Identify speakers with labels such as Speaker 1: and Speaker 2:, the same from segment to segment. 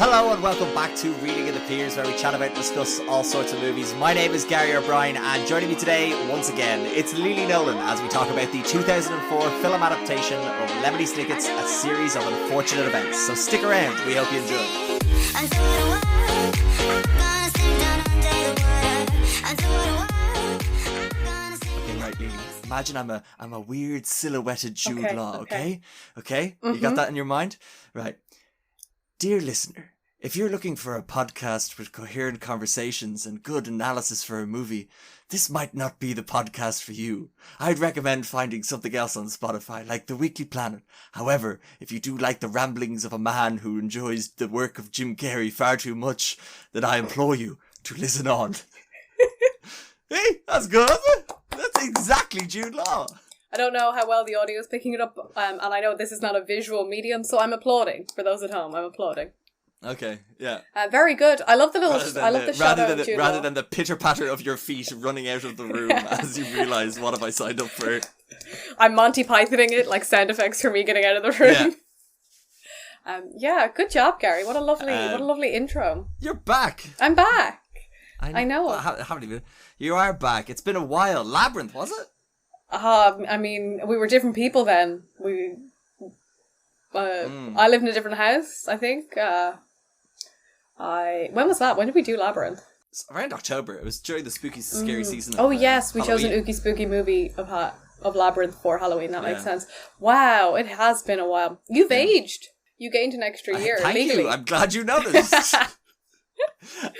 Speaker 1: Hello and welcome back to Reading in the Peers, where we chat about and discuss all sorts of movies. My name is Gary O'Brien, and joining me today, once again, it's Lili Nolan as we talk about the 2004 film adaptation of Lemony Snicket's A Series of Unfortunate Events. So stick around, we hope you enjoy. Okay, right, Lili. Imagine I'm a weird silhouetted Jude Law, okay? Okay? Mm-hmm. You got that in your mind? Right. Dear listener, if you're looking for a podcast with coherent conversations and good analysis for a movie, this might not be the podcast for you. I'd recommend finding something else on Spotify, like The Weekly Planet. However, if you do like the ramblings of a man who enjoys the work of Jim Carrey far too much, then I implore you to listen on. Hey, that's good. That's exactly Jude Law.
Speaker 2: I don't know how well the audio is picking it up, and I know this is not a visual medium, so I'm applauding. For those at home, I'm applauding.
Speaker 1: Okay, yeah.
Speaker 2: Very good. I love the little. I love the shadow.
Speaker 1: Rather than the pitter patter of your feet running out of the room as you realise, what have I signed up for?
Speaker 2: I'm Monty Pythoning it like sound effects for me getting out of the room. Yeah. Good job, Gary. What a lovely intro.
Speaker 1: You're back.
Speaker 2: I'm back. I know.
Speaker 1: How many minutes? You are back. It's been a while. Labyrinth, was it?
Speaker 2: I mean, we were different people then. I lived in a different house, I think. When was that? When did we do Labyrinth?
Speaker 1: Around October. It was during the spooky, scary season.
Speaker 2: Oh, yes. We chose an ooky spooky movie of Labyrinth for Halloween. That makes sense. Wow. It has been a while. You've aged. You gained an extra year.
Speaker 1: Thank
Speaker 2: legally.
Speaker 1: you. I'm glad you noticed.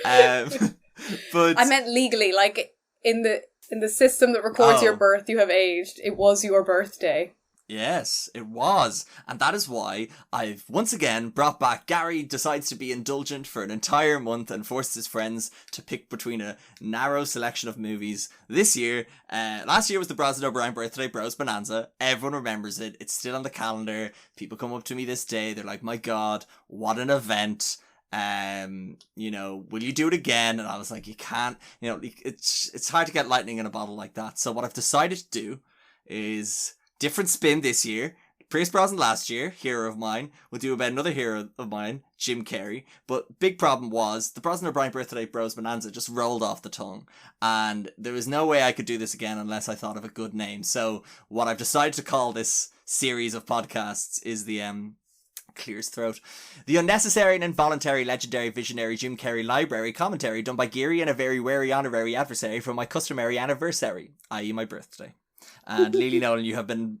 Speaker 1: But
Speaker 2: I meant legally, like in the system that records your birth, you have aged. It was your birthday.
Speaker 1: Yes, it was. And that is why I've once again brought back Gary decides to be indulgent for an entire month and forced his friends to pick between a narrow selection of movies. This year, last year was the Bros and O'Brien birthday Bros Bonanza. Everyone remembers it. It's still on the calendar. People come up to me this day. They're like, my God, what an event. Will you do it again? And I was like, you can't, it's hard to get lightning in a bottle like that. So what I've decided to do is different spin this year. Pierce Brosnan last year, hero of mine. We'll do about another hero of mine, Jim Carrey. But big problem was the Brosnan O'Brien birthday Bros Bonanza just rolled off the tongue. And there was no way I could do this again unless I thought of a good name. So what I've decided to call this series of podcasts is the, clears throat. The unnecessary and involuntary legendary visionary Jim Carrey library commentary done by Geary and a very wary honorary adversary for my customary anniversary, i.e. my birthday. And Lili Nolan, you have been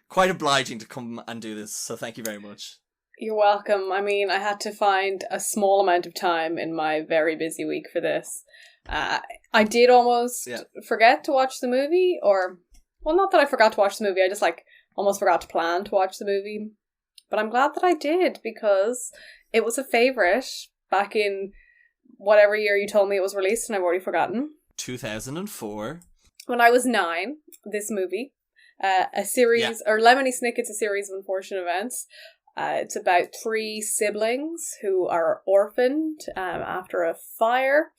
Speaker 1: quite obliging to come and do this, so thank you very much.
Speaker 2: You're welcome. I mean, I had to find a small amount of time in my very busy week for this. I did almost forget to watch the movie, not that I forgot to watch the movie, I just almost forgot to plan to watch the movie. But I'm glad that I did, because it was a favourite back in whatever year you told me it was released, and I've already forgotten.
Speaker 1: 2004.
Speaker 2: When I was 9, this movie, a series, or Lemony Snicket's A Series of Unfortunate Events. It's about 3 siblings who are orphaned after a fire.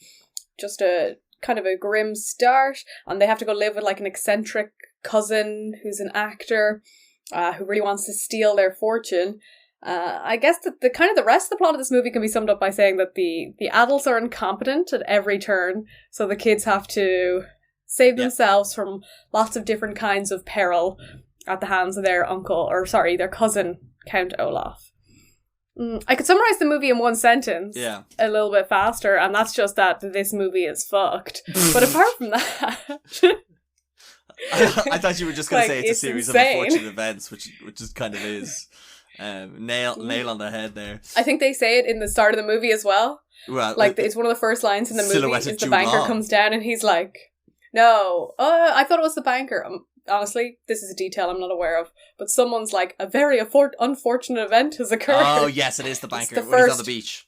Speaker 2: Just a kind of a grim start, and they have to go live with an eccentric cousin who's an actor. Who really wants to steal their fortune. I guess that the rest of the plot of this movie can be summed up by saying that the adults are incompetent at every turn, so the kids have to save themselves from lots of different kinds of peril at the hands of their their cousin, Count Olaf. I could summarize the movie in one sentence a little bit faster, and that's just that this movie is fucked. But apart from that...
Speaker 1: I thought you were just going to say it's a series insane. Of unfortunate events, which just kind of is. Nail on the head there. I
Speaker 2: think they say it in the start of the movie as well. Well, it's one of the first lines in the movie is the banker comes down and he's like, no, I thought it was the banker. Honestly, this is a detail I'm not aware of, but someone's like, a very unfortunate event has occurred.
Speaker 1: Oh, yes, it is the banker when he's on the beach.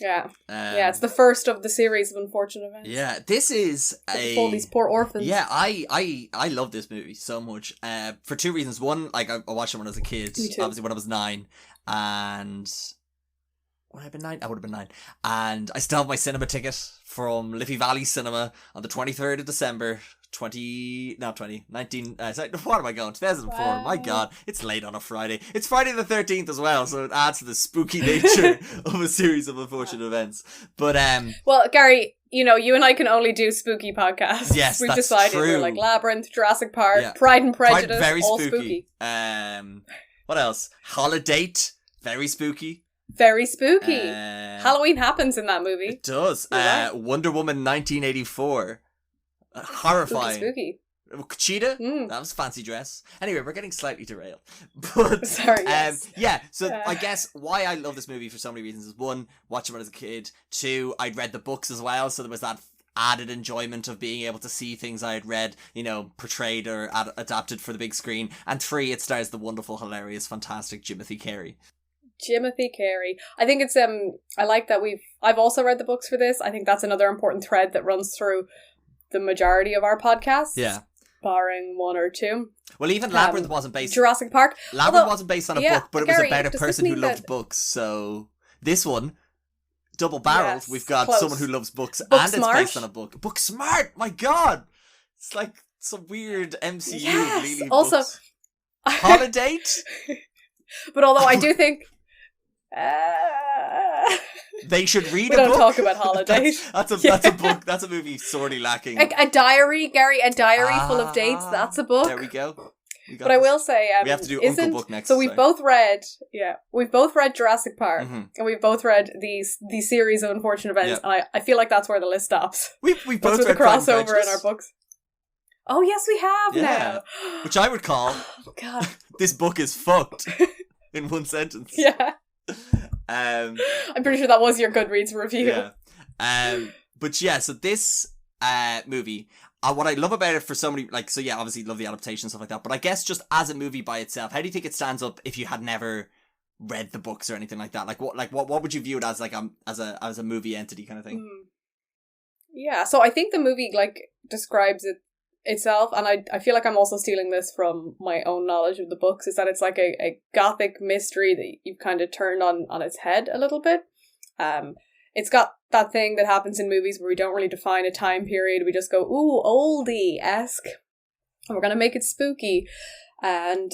Speaker 2: Yeah. It's the first of the series of unfortunate events.
Speaker 1: Yeah, this is
Speaker 2: all these poor orphans.
Speaker 1: Yeah, I love this movie so much. For 2 reasons. One, I watched it when I was a kid.
Speaker 2: Me too.
Speaker 1: Obviously when I was 9. And would I have been 9? I would have been 9. And I still have my cinema ticket from Liffey Valley Cinema on the 23rd of December sorry, what am I going? 2004. Wow. My God, it's late on a Friday. It's Friday the 13th as well, so it adds to the spooky nature of a series of unfortunate events. But
Speaker 2: well, Gary, you and I can only do spooky podcasts.
Speaker 1: Yes,
Speaker 2: we've
Speaker 1: that's
Speaker 2: decided
Speaker 1: true.
Speaker 2: We're like Labyrinth, Jurassic Park, Pride and Prejudice,
Speaker 1: very
Speaker 2: all
Speaker 1: spooky. What else? Holiday, very spooky.
Speaker 2: Very spooky. Halloween happens in that movie.
Speaker 1: It does.
Speaker 2: Right.
Speaker 1: Wonder Woman 1984. Horrifying.
Speaker 2: Spooky.
Speaker 1: Cheetah? That was a fancy dress. Anyway, we're getting slightly derailed. But
Speaker 2: sorry, yes.
Speaker 1: Yeah, so I guess why I love this movie for so many reasons is, one, watching it as a kid. Two, I'd read the books as well, so there was that added enjoyment of being able to see things I had read, portrayed or adapted for the big screen. And three, it stars the wonderful, hilarious, fantastic Jimothy Carrey.
Speaker 2: Jimothy Carrey. I think it's I like that I've also read the books for this. I think that's another important thread that runs through the majority of our podcasts.
Speaker 1: Yeah.
Speaker 2: Barring one or two.
Speaker 1: Well, even Labyrinth wasn't based...
Speaker 2: Jurassic Park.
Speaker 1: Labyrinth wasn't based on a book, but
Speaker 2: Gary,
Speaker 1: it was about a person who loved books. So this one, double-barreled,
Speaker 2: yes,
Speaker 1: we've got
Speaker 2: close.
Speaker 1: Someone who loves books
Speaker 2: Book
Speaker 1: and
Speaker 2: smart.
Speaker 1: It's based on a book. Book smart! My God! It's like some weird MCU Lili
Speaker 2: also,
Speaker 1: books. Holiday?
Speaker 2: But although I do think...
Speaker 1: They should read
Speaker 2: we
Speaker 1: a book.
Speaker 2: We don't talk about holidays.
Speaker 1: That's a book. That's a movie sorely lacking.
Speaker 2: A diary, Gary. A diary full of dates. That's a book.
Speaker 1: There we go.
Speaker 2: But I will say,
Speaker 1: we have to do Uncle Book next.
Speaker 2: So we've both read Jurassic Park, and we've both read these series of unfortunate events. And I feel like that's where the list stops.
Speaker 1: We both read
Speaker 2: the crossover in our books. Oh yes, we have now.
Speaker 1: Which I would call.
Speaker 2: Oh God.
Speaker 1: This book is fucked. In one sentence.
Speaker 2: Yeah.
Speaker 1: I'm
Speaker 2: pretty sure that was your Goodreads review.
Speaker 1: Yeah. But yeah, so this movie, what I love about it for so many, obviously love the adaptation and stuff like that, but I guess just as a movie by itself, how do you think it stands up if you had never read the books or anything like that? What would you view it as, as a movie entity kind of thing?
Speaker 2: Yeah, so I think the movie describes it itself, and I feel like I'm also stealing this from my own knowledge of the books, is that it's like a gothic mystery that you've kind of turned on its head a little bit. It's got that thing that happens in movies where we don't really define a time period, we just go, ooh, oldie-esque, and we're going to make it spooky. And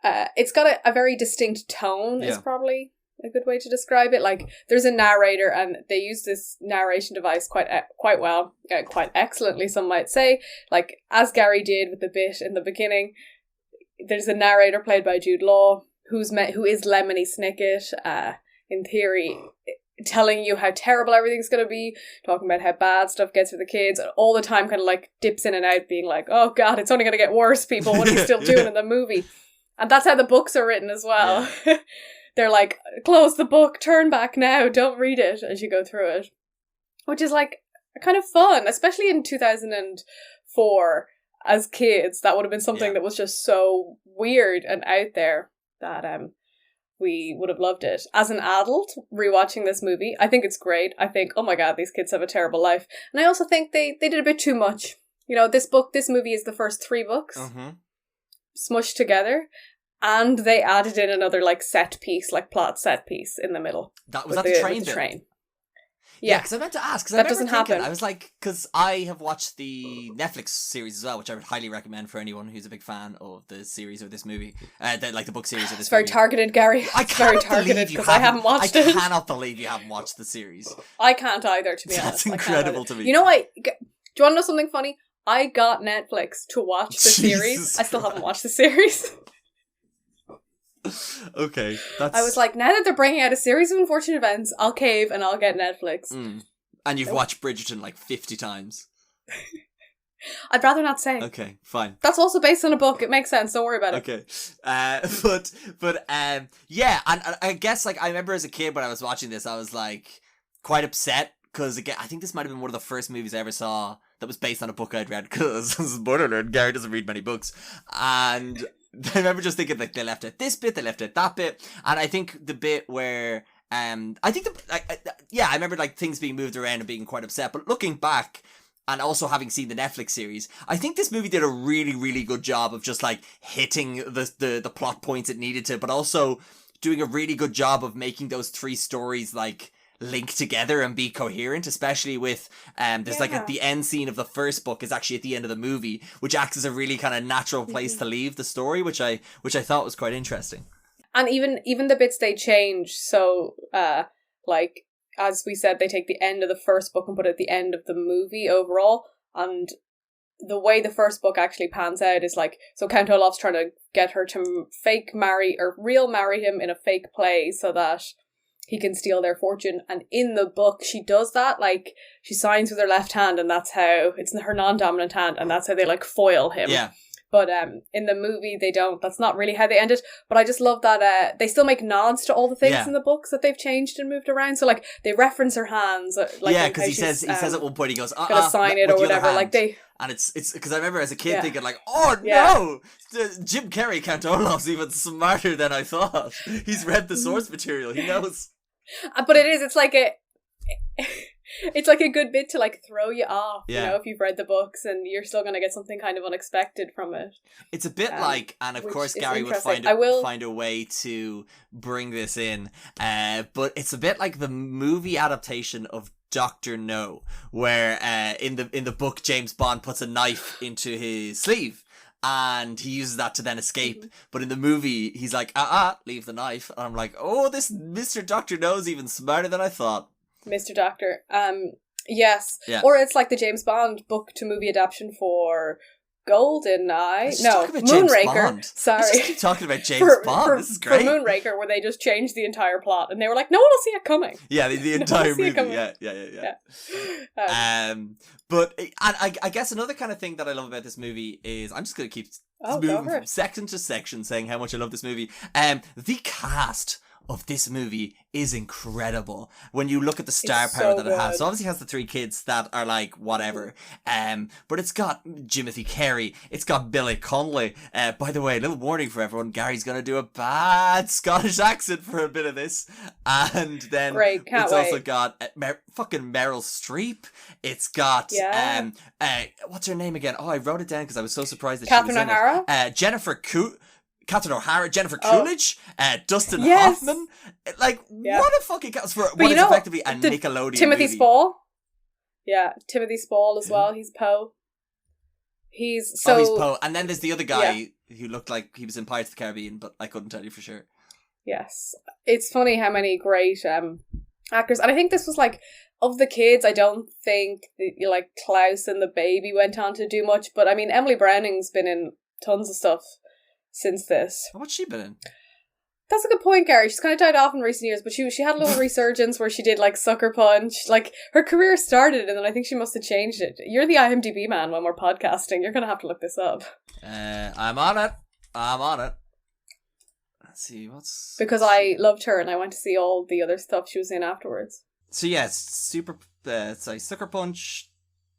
Speaker 2: it's got a very distinct tone, is probably a good way to describe it. There's a narrator, and they use this narration device quite well, quite excellently, some might say. As Gary did with the bit in the beginning, there's a narrator played by Jude Law, who is Lemony Snicket, in theory, telling you how terrible everything's going to be, talking about how bad stuff gets for the kids, and all the time kind of dips in and out, being like, oh God, it's only going to get worse, people. What are you still doing in the movie? And that's how the books are written as well. Yeah. They're like, close the book, turn back now, don't read it as you go through it. Which is kind of fun, especially in 2004 as kids. That would have been something that was just so weird and out there that we would have loved it. As an adult, rewatching this movie, I think it's great. I think, oh my God, these kids have a terrible life. And I also think they did a bit too much. This movie is the first 3 books smushed together. And they added in another set piece, plot set piece in the middle.
Speaker 1: Was that the train bit?
Speaker 2: Train.
Speaker 1: Yeah, because I meant to ask.
Speaker 2: That doesn't happen.
Speaker 1: I was because I have watched the Netflix series as well, which I would highly recommend for anyone who's a big fan of the series of this movie. The book series of this movie.
Speaker 2: It's very targeted, Gary. It's very targeted because I haven't watched it.
Speaker 1: I cannot believe you haven't watched the series.
Speaker 2: I can't either, to be honest.
Speaker 1: That's incredible to me.
Speaker 2: You know what? Do you want to know something funny? I got Netflix to watch the series. I still haven't watched the series.
Speaker 1: Okay,
Speaker 2: I was like, now that they're bringing out a series of unfortunate events, I'll cave and I'll get Netflix.
Speaker 1: And you've watched Bridgerton 50 times.
Speaker 2: I'd rather not say.
Speaker 1: Okay, fine.
Speaker 2: That's also based on a book. It makes sense. Don't worry about it.
Speaker 1: Okay, yeah, and I guess I remember as a kid when I was watching this, I was quite upset because again, I think this might have been one of the first movies I ever saw that was based on a book I'd read. Because spoiler alert, Gary doesn't read many books, and I remember just thinking they left out this bit, they left out that bit, and I think the bit where I remember things being moved around and being quite upset. But looking back and also having seen the Netflix series, I think this movie did a really, really good job of just hitting the plot points it needed to, but also doing a really good job of making those 3 stories link together and be coherent, especially with there's like at the end scene of the first book is actually at the end of the movie, which acts as a really kind of natural place to leave the story, which I thought was quite interesting.
Speaker 2: And even the bits they change, so like as we said, they take the end of the first book and put it at the end of the movie overall, and the way the first book actually pans out is like, so Count Olaf's trying to get her to fake marry or real marry him in a fake play so that he can steal their fortune. And in the book, she does that. Like, she signs with her left hand, and that's how it's her non-dominant hand, and that's how they like foil him.
Speaker 1: Yeah.
Speaker 2: But in the movie, they don't. That's not really how they end it. But I just love that they still make nods to all the things in the books that they've changed and moved around. So like they reference her hands. Like,
Speaker 1: yeah, because he says at one point he goes,
Speaker 2: gonna sign it or whatever. Like they.
Speaker 1: And it's because I remember as a kid thinking like, oh no, Jim Carrey, Count Olaf's even smarter than I thought. He's read the source material. He knows.
Speaker 2: But it is. It's like a. It's like a good bit to like throw you off, you know, if you've read the books, and you're still going to get something kind of unexpected from it.
Speaker 1: It's a bit like, and of course Gary would find a way to bring this in, but it's a bit like the movie adaptation of Dr. No, where in the book James Bond puts a knife into his sleeve. And he uses that to then escape. But in the movie, he's like, leave the knife. And I'm like, oh, this Mr. Dr. No's even smarter than I thought.
Speaker 2: Mr. Doctor. Yes.
Speaker 1: Yeah.
Speaker 2: Or it's like the James Bond book to movie adaptation for GoldenEye. No,
Speaker 1: Moonraker.
Speaker 2: Sorry.
Speaker 1: Let's just keep talking about James Bond. This is great.
Speaker 2: For Moonraker, where they just changed the entire plot, and they were like, no one will see it coming.
Speaker 1: Yeah, the entire movie. Yeah. But I guess another kind of thing that I love about this movie is, I'm just going to keep moving from section to section saying how much I love this movie. The cast of this movie is incredible when you look at the star power that it has. So obviously it has the three kids that are like whatever, but it's got Jimothy Carey, it's got Billy Connolly. By the way, a little warning for everyone, Gary's gonna do a bad Scottish accent for a bit of this, and then also got fucking Meryl Streep. It's got what's her name again? Oh, I wrote it down because I was so surprised that
Speaker 2: Catherine
Speaker 1: she was
Speaker 2: O'Hara?
Speaker 1: in it. Catherine O'Hara, Jennifer Coolidge, Dustin Hoffman. Like, what a fucking cast for what is effectively a Nickelodeon
Speaker 2: Timothy
Speaker 1: movie.
Speaker 2: Spall. Yeah, Timothy Spall as well. He's Poe. He's
Speaker 1: Poe. And then there's the other guy who looked like he was in Pirates of the Caribbean, but I couldn't tell you for sure.
Speaker 2: Yes. It's funny how many great actors. And I think this was like, of the kids, I don't think like Klaus and the baby went on to do much. But I mean, Emily Browning's been in tons of stuff since this.
Speaker 1: What's she been in?
Speaker 2: That's a good point, Gary. She's kind of died off in recent years, but she had a little resurgence where she did like Sucker Punch. Like, her career started, and then I think she must have changed it. You're the IMDb man when we're podcasting. You're going to have to look this up.
Speaker 1: I'm on it. Let's see,
Speaker 2: because I loved her, and I went to see all the other stuff she was in afterwards.
Speaker 1: So yes, Sucker Punch,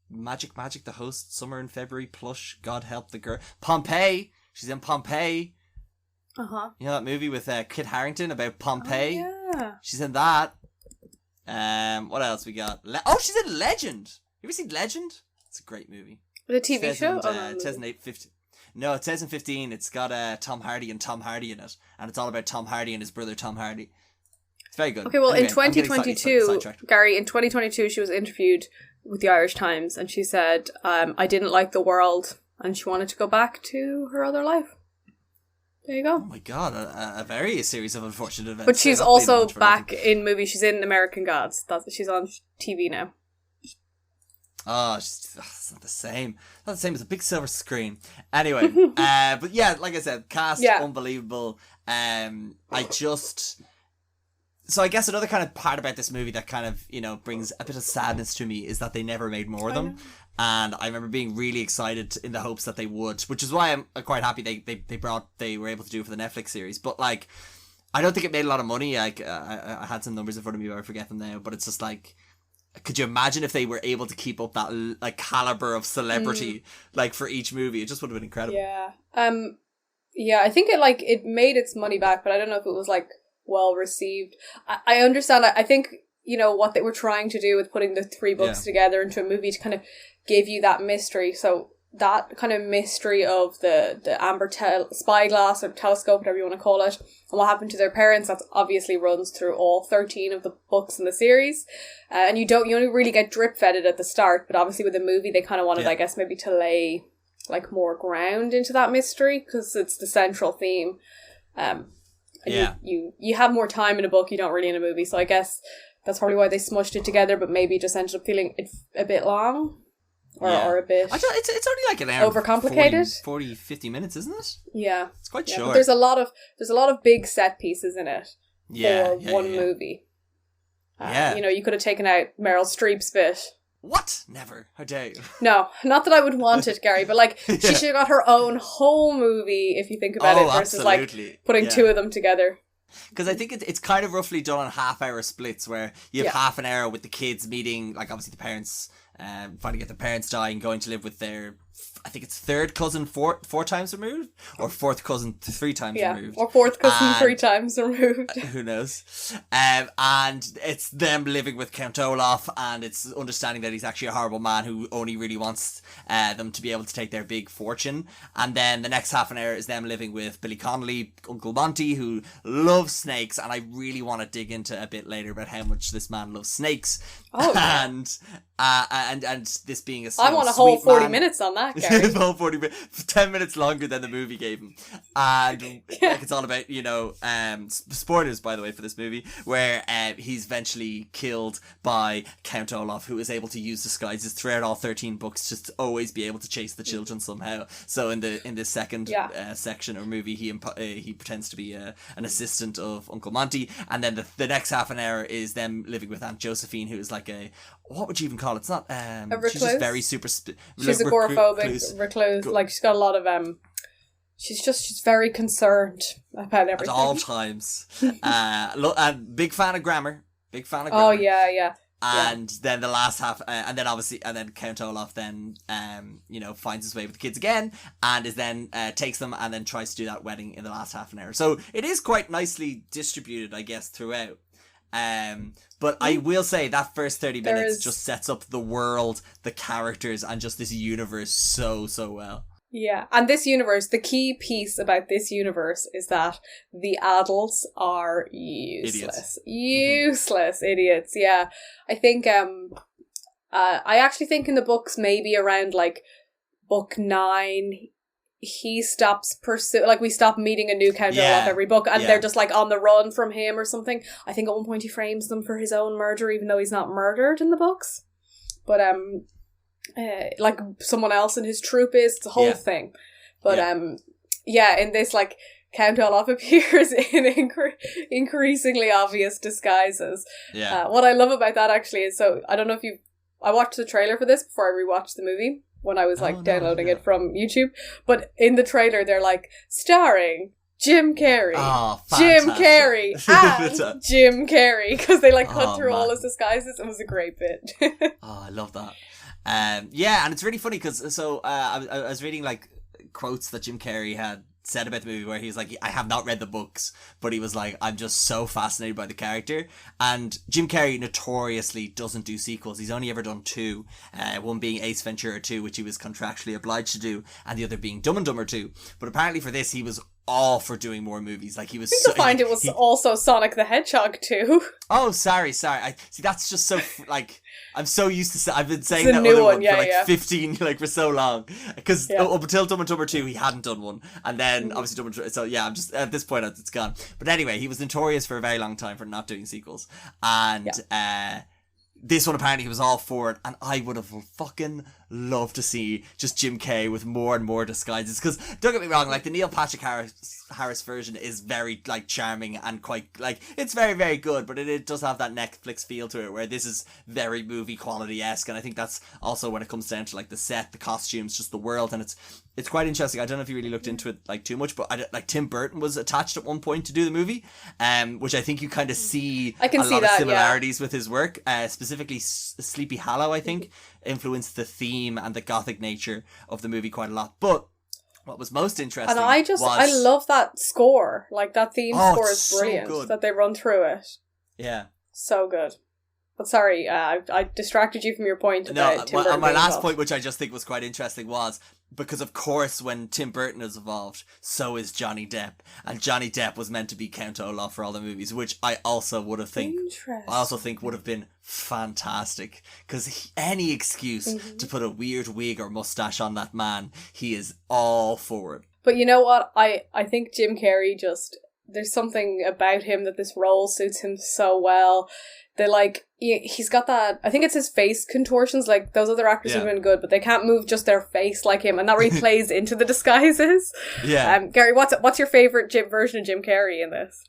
Speaker 1: Magic, The Host, Summer in February, Plush, God Help the Girl, Pompeii. She's in Pompeii.
Speaker 2: Uh-huh.
Speaker 1: You know that movie with Kit Harington about Pompeii?
Speaker 2: Oh, yeah.
Speaker 1: She's in that. What else we got? She's in Legend. You ever seen Legend? It's a great movie.
Speaker 2: The TV show?
Speaker 1: 2015. No, 2015. It's got Tom Hardy in it. And it's all about Tom Hardy and his brother Tom Hardy. It's very good.
Speaker 2: Okay, well, anyway, in 2022, Gary, in 2022, she was interviewed with the Irish Times, and she said, I didn't like the world, and she wanted to go back to her other life. There you go.
Speaker 1: Oh my god, a very series of unfortunate events.
Speaker 2: But she's also back in movies. She's in American Gods. She's on TV now.
Speaker 1: Oh, it's not the same. Not the same as a big silver screen. Anyway, but yeah, like I said, cast unbelievable. So I guess another kind of part about this movie that kind of, brings a bit of sadness to me is that they never made more of them. And I remember being really excited in the hopes that they would, which is why I'm quite happy they were able to do it for the Netflix series. But like, I don't think it made a lot of money. Like, I had some numbers in front of me, but I forget them now. But it's just like, could you imagine if they were able to keep up that like caliber of celebrity like for each movie? It just would have been incredible.
Speaker 2: Yeah. I think it made its money back, but I don't know if it was like well received. I understand. I think what they were trying to do with putting the three books together into a movie to kind of give you that mystery. So that kind of mystery of the amber spyglass or telescope, whatever you want to call it, and what happened to their parents, that obviously runs through all 13 of the books in the series. And you only really get drip fed it at the start, but obviously with the movie they kind of wanted, I guess, maybe to lay like more ground into that mystery because it's the central theme. And you have more time in a book, you don't really in a movie, so I guess that's probably why they smushed it together, but maybe just ended up feeling a bit long. Or a bit...
Speaker 1: It's only like an hour.
Speaker 2: Overcomplicated?
Speaker 1: 50 minutes, isn't it?
Speaker 2: Yeah.
Speaker 1: It's quite short.
Speaker 2: But there's a lot of big set pieces in it for one movie. You could have taken out Meryl Streep's bit.
Speaker 1: What? Never. How dare you?
Speaker 2: No, not that I would want it, Gary, but like she should have got her own whole movie if you think about it versus
Speaker 1: absolutely.
Speaker 2: Like putting two of them together.
Speaker 1: Because I think it's kind of roughly done on half-hour splits where you have half an hour with the kids meeting, like obviously the parents, finding out their parents dying, going to live with their, I think it's third cousin four times removed, or fourth cousin 3 times removed.
Speaker 2: Or fourth cousin 3 times removed.
Speaker 1: Who knows? And it's them living with Count Olaf, and it's understanding that he's actually a horrible man who only really wants them to be able to take their big fortune. And then the next half an hour is them living with Billy Connolly, Uncle Monty, who loves snakes, and I really want to dig into a bit later about how much this man loves snakes.
Speaker 2: Oh,
Speaker 1: and this being a
Speaker 2: I want a whole 40 minutes on that, Gary.
Speaker 1: The whole 40 minutes, 10 minutes longer than the movie gave him. And like it's all about, spoilers by the way for this movie, where he's eventually killed by Count Olaf, who is able to use disguises throughout all 13 books just to always be able to chase the children somehow. So in the second section or movie, he pretends to be an assistant of Uncle Monty, and then the next half an hour is them living with Aunt Josephine, who is like what would you even call it? It's not
Speaker 2: a recluse.
Speaker 1: She's just very super.
Speaker 2: She's agoraphobic recluse. Like she's got a lot of She's very concerned about everything
Speaker 1: at all times. And big fan of grammar.
Speaker 2: Oh yeah.
Speaker 1: And then the last half, and then Count Olaf then, finds his way with the kids again, and is then takes them and then tries to do that wedding in the last half an hour. So it is quite nicely distributed, I guess, throughout. But I will say that first 30 minutes just sets up the world, the characters, and just this universe so well.
Speaker 2: Yeah, and this universe, the key piece about this universe is that the adults are useless. Useless idiots, yeah. I think, I actually think in the books, maybe around, like, book 9, he stops we stop meeting a new Count Olaf every book, and they're just, like, on the run from him or something. I think at one point he frames them for his own murder, even though he's not murdered in the books. But, like someone else in his troop is, it's a whole thing. But in this, like, Count Olaf appears in increasingly obvious disguises. What I love about that actually is, so I don't know if I watched the trailer for this before I rewatched the movie when I was downloading it from YouTube, but in the trailer they're like, starring Jim Carrey, Jim Carrey, and Jim Carrey, because they cut through all his disguises. It was a great bit.
Speaker 1: I love that. And it's really funny because I was reading like quotes that Jim Carrey had said about the movie where he's like, I have not read the books, but he was like, I'm just so fascinated by the character. And Jim Carrey notoriously doesn't do sequels. He's only ever done 2, one being Ace Ventura 2, which he was contractually obliged to do, and the other being Dumb and Dumber 2. But apparently for this he was all for doing more movies. Like he was.
Speaker 2: It was also Sonic the Hedgehog 2.
Speaker 1: Oh, sorry. I see. That's just so like I'm so used to. I've been saying
Speaker 2: it's
Speaker 1: that
Speaker 2: new
Speaker 1: other
Speaker 2: one,
Speaker 1: for like 15, like for so long. Because up until Dumb and Dumber 2, he hadn't done one, and then obviously Dumb and Dumber. So yeah, I'm just at this point it's gone. But anyway, he was notorious for a very long time for not doing sequels, and this one apparently he was all for it, and I would have fucking loved to see just Jim Carrey with more and more disguises. Because don't get me wrong, like the Neil Patrick Harris version is very like charming and quite like it's very very good, but it does have that Netflix feel to it, where this is very movie quality-esque, and I think that's also when it comes down to like the set, the costumes, just the world, and it's quite interesting. I don't know if you really looked into it like too much, but like Tim Burton was attached at one point to do the movie, which I think you kind of see a lot of similarities with his work, specifically Sleepy Hollow, I think, influenced the theme and the gothic nature of the movie quite a lot. But what was most interesting,
Speaker 2: and I love that score. Like that theme score is brilliant. So that they run through it.
Speaker 1: Yeah,
Speaker 2: so good. But sorry, I distracted you from your point about Tim Burton.
Speaker 1: My last point, which I just think was quite interesting, was because of course when Tim Burton is involved, so is Johnny Depp, and Johnny Depp was meant to be Count Olaf for all the movies, which I also would have think would have been fantastic, because any excuse to put a weird wig or mustache on that man, he is all for it.
Speaker 2: But you know what? I think Jim Carrey there's something about him that this role suits him so well. He's got that, I think it's his face contortions, like those other actors have been good, but they can't move just their face like him, and that really plays into the disguises. Yeah. Gary, what's your favourite version of Jim Carrey in this?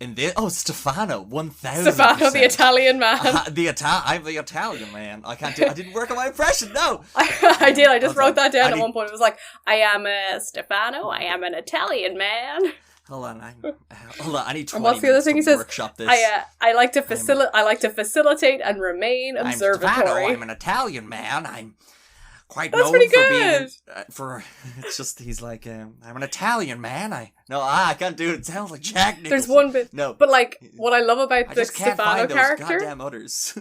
Speaker 1: In this? Oh, Stefano, 1000%.
Speaker 2: Stefano, the Italian man.
Speaker 1: I'm the Italian man. I didn't work on my impression, no.
Speaker 2: I did, I just wrote that down at one point. It was like, I am Stefano, I am an Italian man.
Speaker 1: Hold on, I need 20
Speaker 2: and what's the other thing he says?
Speaker 1: Workshop this.
Speaker 2: I like to facilitate and remain observatory.
Speaker 1: I'm Stefano, I'm an Italian man. I'm quite known for being it's just he's like I'm an Italian man. I can't do it. It sounds like Jack Nicholson.
Speaker 2: There's one bit, no, but like what I love about the Stefano character,
Speaker 1: goddamn others.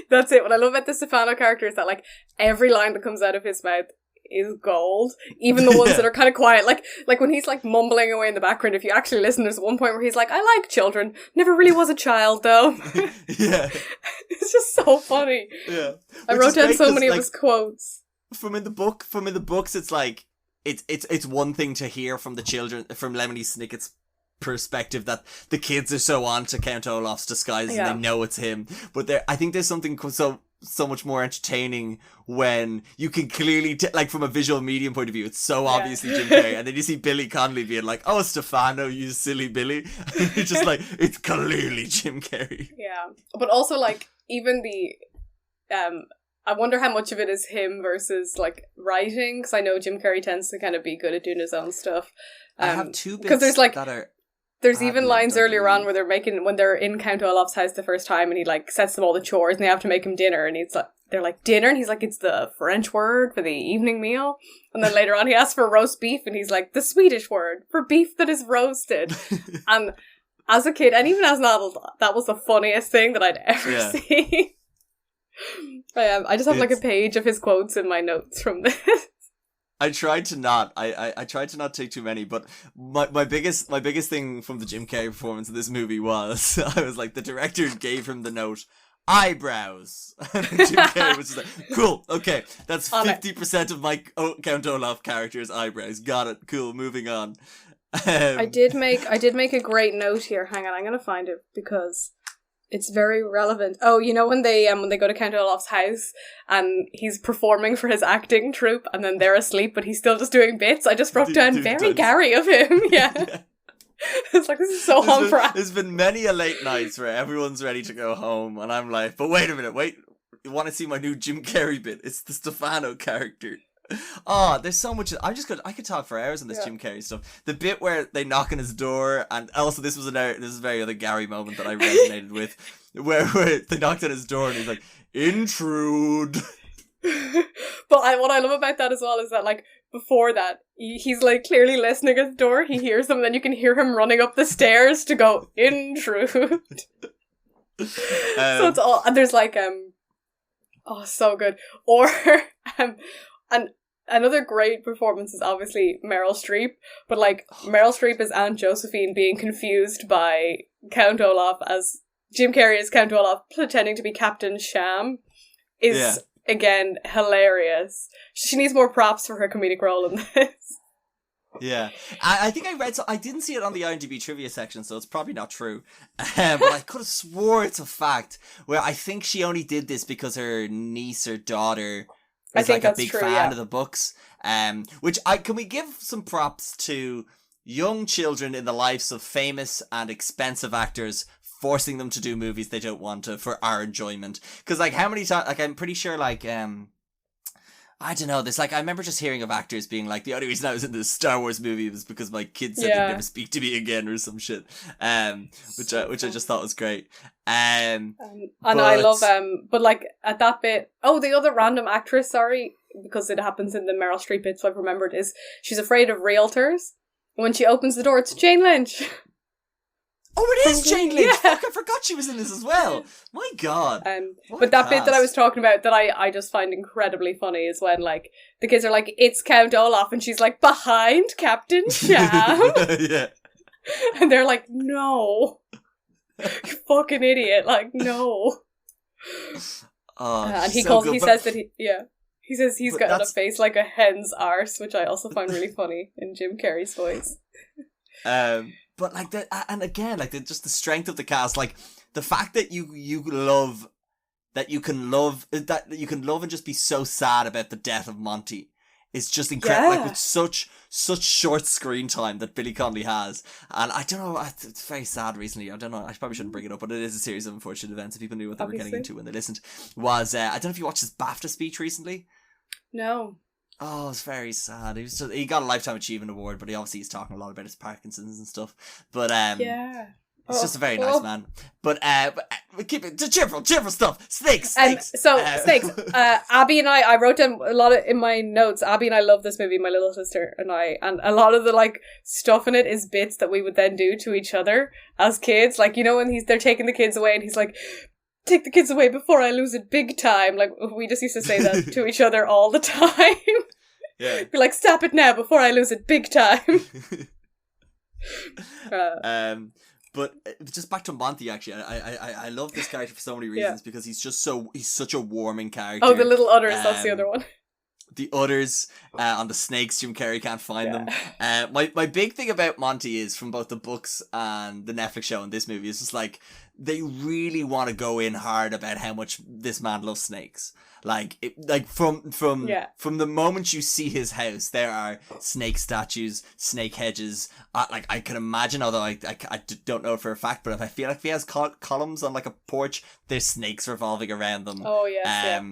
Speaker 2: That's it. What I love about the Stefano character is that like every line that comes out of his mouth is gold, even the ones that are kind of quiet, like when he's like mumbling away in the background. If you actually listen, there's one point where he's like, I like children, never really was a child though.
Speaker 1: Yeah.
Speaker 2: It's just so funny.
Speaker 1: Yeah,
Speaker 2: I wrote down so many of his quotes
Speaker 1: from in the books. It's like it's one thing to hear from the children, from Lemony Snicket's perspective, that the kids are so on to Count Olaf's disguise and they know it's him, but I think there's something so much more entertaining when you can clearly like from a visual medium point of view, it's so obviously Jim Carrey, and then you see Billy Connolly being like, oh, Stefano, you silly Billy. It's just like, it's clearly Jim Carrey.
Speaker 2: Yeah, but also like even the I wonder how much of it is him versus like writing, because I know Jim Carrey tends to kind of be good at doing his own stuff.
Speaker 1: I have two bits
Speaker 2: there's even lines earlier on where when they're in Count Olaf's house the first time, and he like sets them all the chores and they have to make him dinner, and they're like, dinner? And he's like, it's the French word for the evening meal. And then later on he asks for roast beef, and he's like, the Swedish word for beef that is roasted. And as a kid, and even as an adult, that was the funniest thing that I'd ever seen. I just have like a page of his quotes in my notes from this.
Speaker 1: I tried to not. I tried to not take too many, but my biggest thing from the Jim Carrey performance in this movie was I was like, the director gave him the note, eyebrows. And Jim Carrey was just like, cool, okay, that's 50% of my Count Olaf character's eyebrows. Got it. Cool. Moving on.
Speaker 2: I did make a great note here. Hang on, I'm gonna find it because it's very relevant. Oh, you know when they go to Count Olaf's house and he's performing for his acting troupe and then they're asleep but he's still just doing bits? I just wrote down very Gary of him. Yeah. It's like, this is so on brand.
Speaker 1: There's been many a late nights where everyone's ready to go home and I'm like, but wait a minute, you want to see my new Jim Carrey bit? It's the Stefano character. Oh, there's so much. I could talk for hours on this Jim Carrey stuff. The bit where they knock on his door, and also this is a very other Gary moment that I resonated with, where they knocked on his door and he's like, intrude.
Speaker 2: But what I love about that as well is that like before that he's like clearly listening at the door. He hears them, and then you can hear him running up the stairs to go intrude. So it's all, and there's like oh, so good. Or and another great performance is obviously Meryl Streep, but like Meryl Streep as Aunt Josephine being confused by Count Olaf as Jim Carrey as Count Olaf pretending to be Captain Sham is again hilarious. She needs more props for her comedic role in this.
Speaker 1: Yeah, I think I didn't see it on the IMDb trivia section, so it's probably not true. But I could have swore it's a fact, where I think she only did this because her niece or daughter is like a big fan of the books. Can we give some props to young children in the lives of famous and expensive actors, forcing them to do movies they don't want to for our enjoyment? Because like how many times, like I'm pretty sure like I don't know, this like I remember just hearing of actors being like, the only reason I was in this Star Wars movie was because my kids said they'd never speak to me again or some shit. Which I just thought was great. And
Speaker 2: I love but like at that bit, the other random actress, sorry, because it happens in the Meryl Streep bit, so I've remembered, is she's afraid of realtors. When she opens the door, it's Jane Lynch.
Speaker 1: Oh, it is Jane Lynch.
Speaker 2: Yeah.
Speaker 1: Fuck, I forgot she was in this as well. My God.
Speaker 2: But that bit that I was talking about that I just find incredibly funny is when, like, the kids are like, it's Count Olaf, and she's like, behind Captain Cham.
Speaker 1: Yeah.
Speaker 2: And they're like, no. You fucking idiot. Like, no.
Speaker 1: Oh,
Speaker 2: And he
Speaker 1: says
Speaker 2: that he says he's got a face like a hen's arse, which I also find really funny in Jim Carrey's voice.
Speaker 1: But like and again, like just the strength of the cast, like the fact that you can love and just be so sad about the death of Monty is just incredible.
Speaker 2: Yeah.
Speaker 1: Like with such short screen time that Billy Connolly has, and I don't know, it's very sad recently. I don't know, I probably shouldn't bring it up, but it is a series of unfortunate events. If people knew what they were getting into when they listened, was I don't know if you watched his BAFTA speech recently.
Speaker 2: No.
Speaker 1: Oh, it's very sad. He got a Lifetime Achievement Award, but he's talking a lot about his Parkinson's and stuff. But
Speaker 2: yeah.
Speaker 1: He's just a very nice man. But keep it to cheerful stuff. Snakes.
Speaker 2: Snakes. Abby and I wrote down a lot in my notes. Abby and I love this movie, my little sister and I, and a lot of the like stuff in it is bits that we would then do to each other as kids. Like, you know, when they're taking the kids away and he's like, take the kids away before I lose it big time. Like, we just used to say that to each other all the time.
Speaker 1: Yeah.
Speaker 2: Be like, stop it now before I lose it big time.
Speaker 1: But just back to Monty, actually, I love this character for so many reasons because he's such a warming character.
Speaker 2: Oh, the little udders, that's the other one.
Speaker 1: The udders on the snakes, Jim Carrey can't find them. My big thing about Monty is, from both the books and the Netflix show and this movie, is just like they really want to go in hard about how much this man loves snakes. From the moment you see his house, there are snake statues, snake hedges. I can imagine, although I don't know for a fact, but I feel like if he has columns on like a porch, there's snakes revolving around them.
Speaker 2: Oh yes,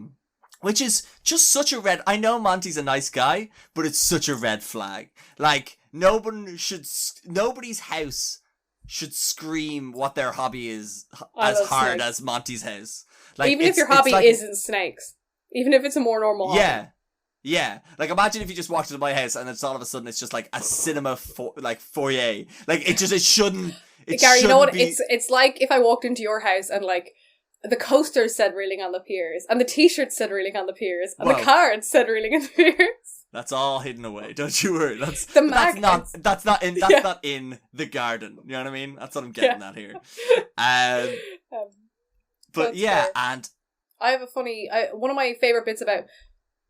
Speaker 1: Which is just such a red. I know Monty's a nice guy, but it's such a red flag. Like nobody's house should scream what their hobby is as hard as Monty's house. Like,
Speaker 2: even if your hobby isn't snakes. Even if it's a more normal hobby.
Speaker 1: Yeah. Like, imagine if you just walked into my house and it's all of a sudden it's just like a cinema foyer. Like, it shouldn't.
Speaker 2: Gary, you know what? It's like if I walked into your house and like the coasters said "Reeling on the Piers" and the T-shirts said "Reeling on the Piers" and the cards said "Reeling on the Piers."
Speaker 1: That's all hidden away. Don't you worry. That's not in the garden. You know what I mean? That's what I'm getting at here. But yeah, fair. And
Speaker 2: I have one of my favorite bits about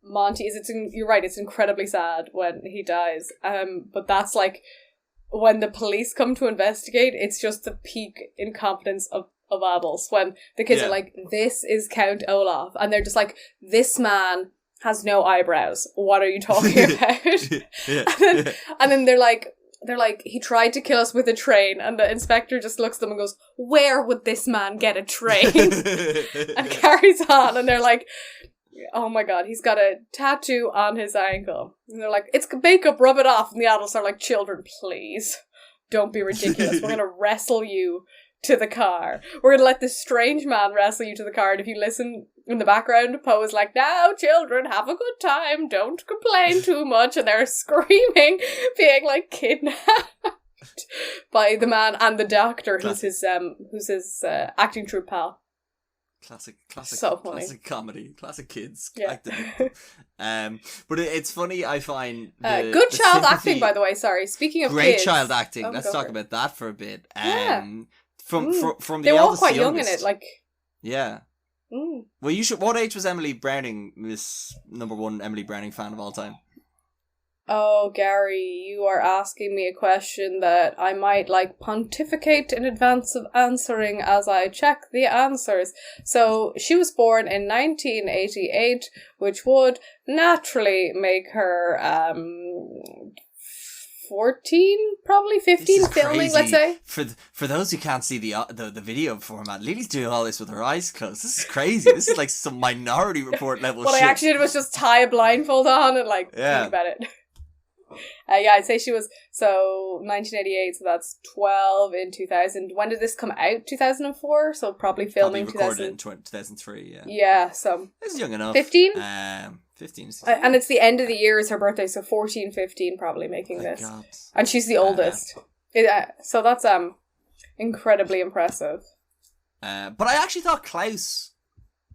Speaker 2: Monty is you're right, it's incredibly sad when he dies. But that's like when the police come to investigate, it's just the peak incompetence of adults when the kids are like, this is Count Olaf, and they're just like, this man has no eyebrows. What are you talking about? And then they're like, he tried to kill us with a train, and the inspector just looks at them and goes, where would this man get a train? And carries on, and they're like, oh my god, he's got a tattoo on his ankle. And they're like, it's makeup, rub it off. And the adults are like, children, please, don't be ridiculous. We're going to wrestle you to the car. We're going to let this strange man wrestle you to the car. And if you listen in the background, Poe is like, now children, have a good time, don't complain too much. And they're screaming, being like kidnapped by the man and the doctor, who's his acting troupe pal.
Speaker 1: Classic,
Speaker 2: so funny.
Speaker 1: Classic comedy, classic kids acting. But it's funny, I find
Speaker 2: good child acting, by the way. Sorry, speaking of
Speaker 1: great
Speaker 2: kids,
Speaker 1: child acting. Let's talk about that for a bit. From the
Speaker 2: they were all quite
Speaker 1: young
Speaker 2: in it, like
Speaker 1: Well, what age was Emily Browning, Miss #1 Emily Browning fan of all time?
Speaker 2: Oh, Gary, you are asking me a question that I might pontificate in advance of answering as I check the answers. So, she was born in 1988, which would naturally make her 14, probably 15 filming, let's say.
Speaker 1: For those who can't see the video format, Lili's doing all this with her eyes closed. This is crazy. This is like some Minority Report level shit.
Speaker 2: What I actually did was just tie a blindfold on and think about it. I'd say she was, 1988, so that's 12 in 2000. When did this come out? 2004? So probably filming
Speaker 1: recorded in 2003, yeah.
Speaker 2: Yeah, so...
Speaker 1: It's young enough.
Speaker 2: 15?
Speaker 1: 15.
Speaker 2: And it's the end of the year is her birthday, so 14, 15 probably making this. God. And she's the oldest. So that's, incredibly impressive.
Speaker 1: But I actually thought Klaus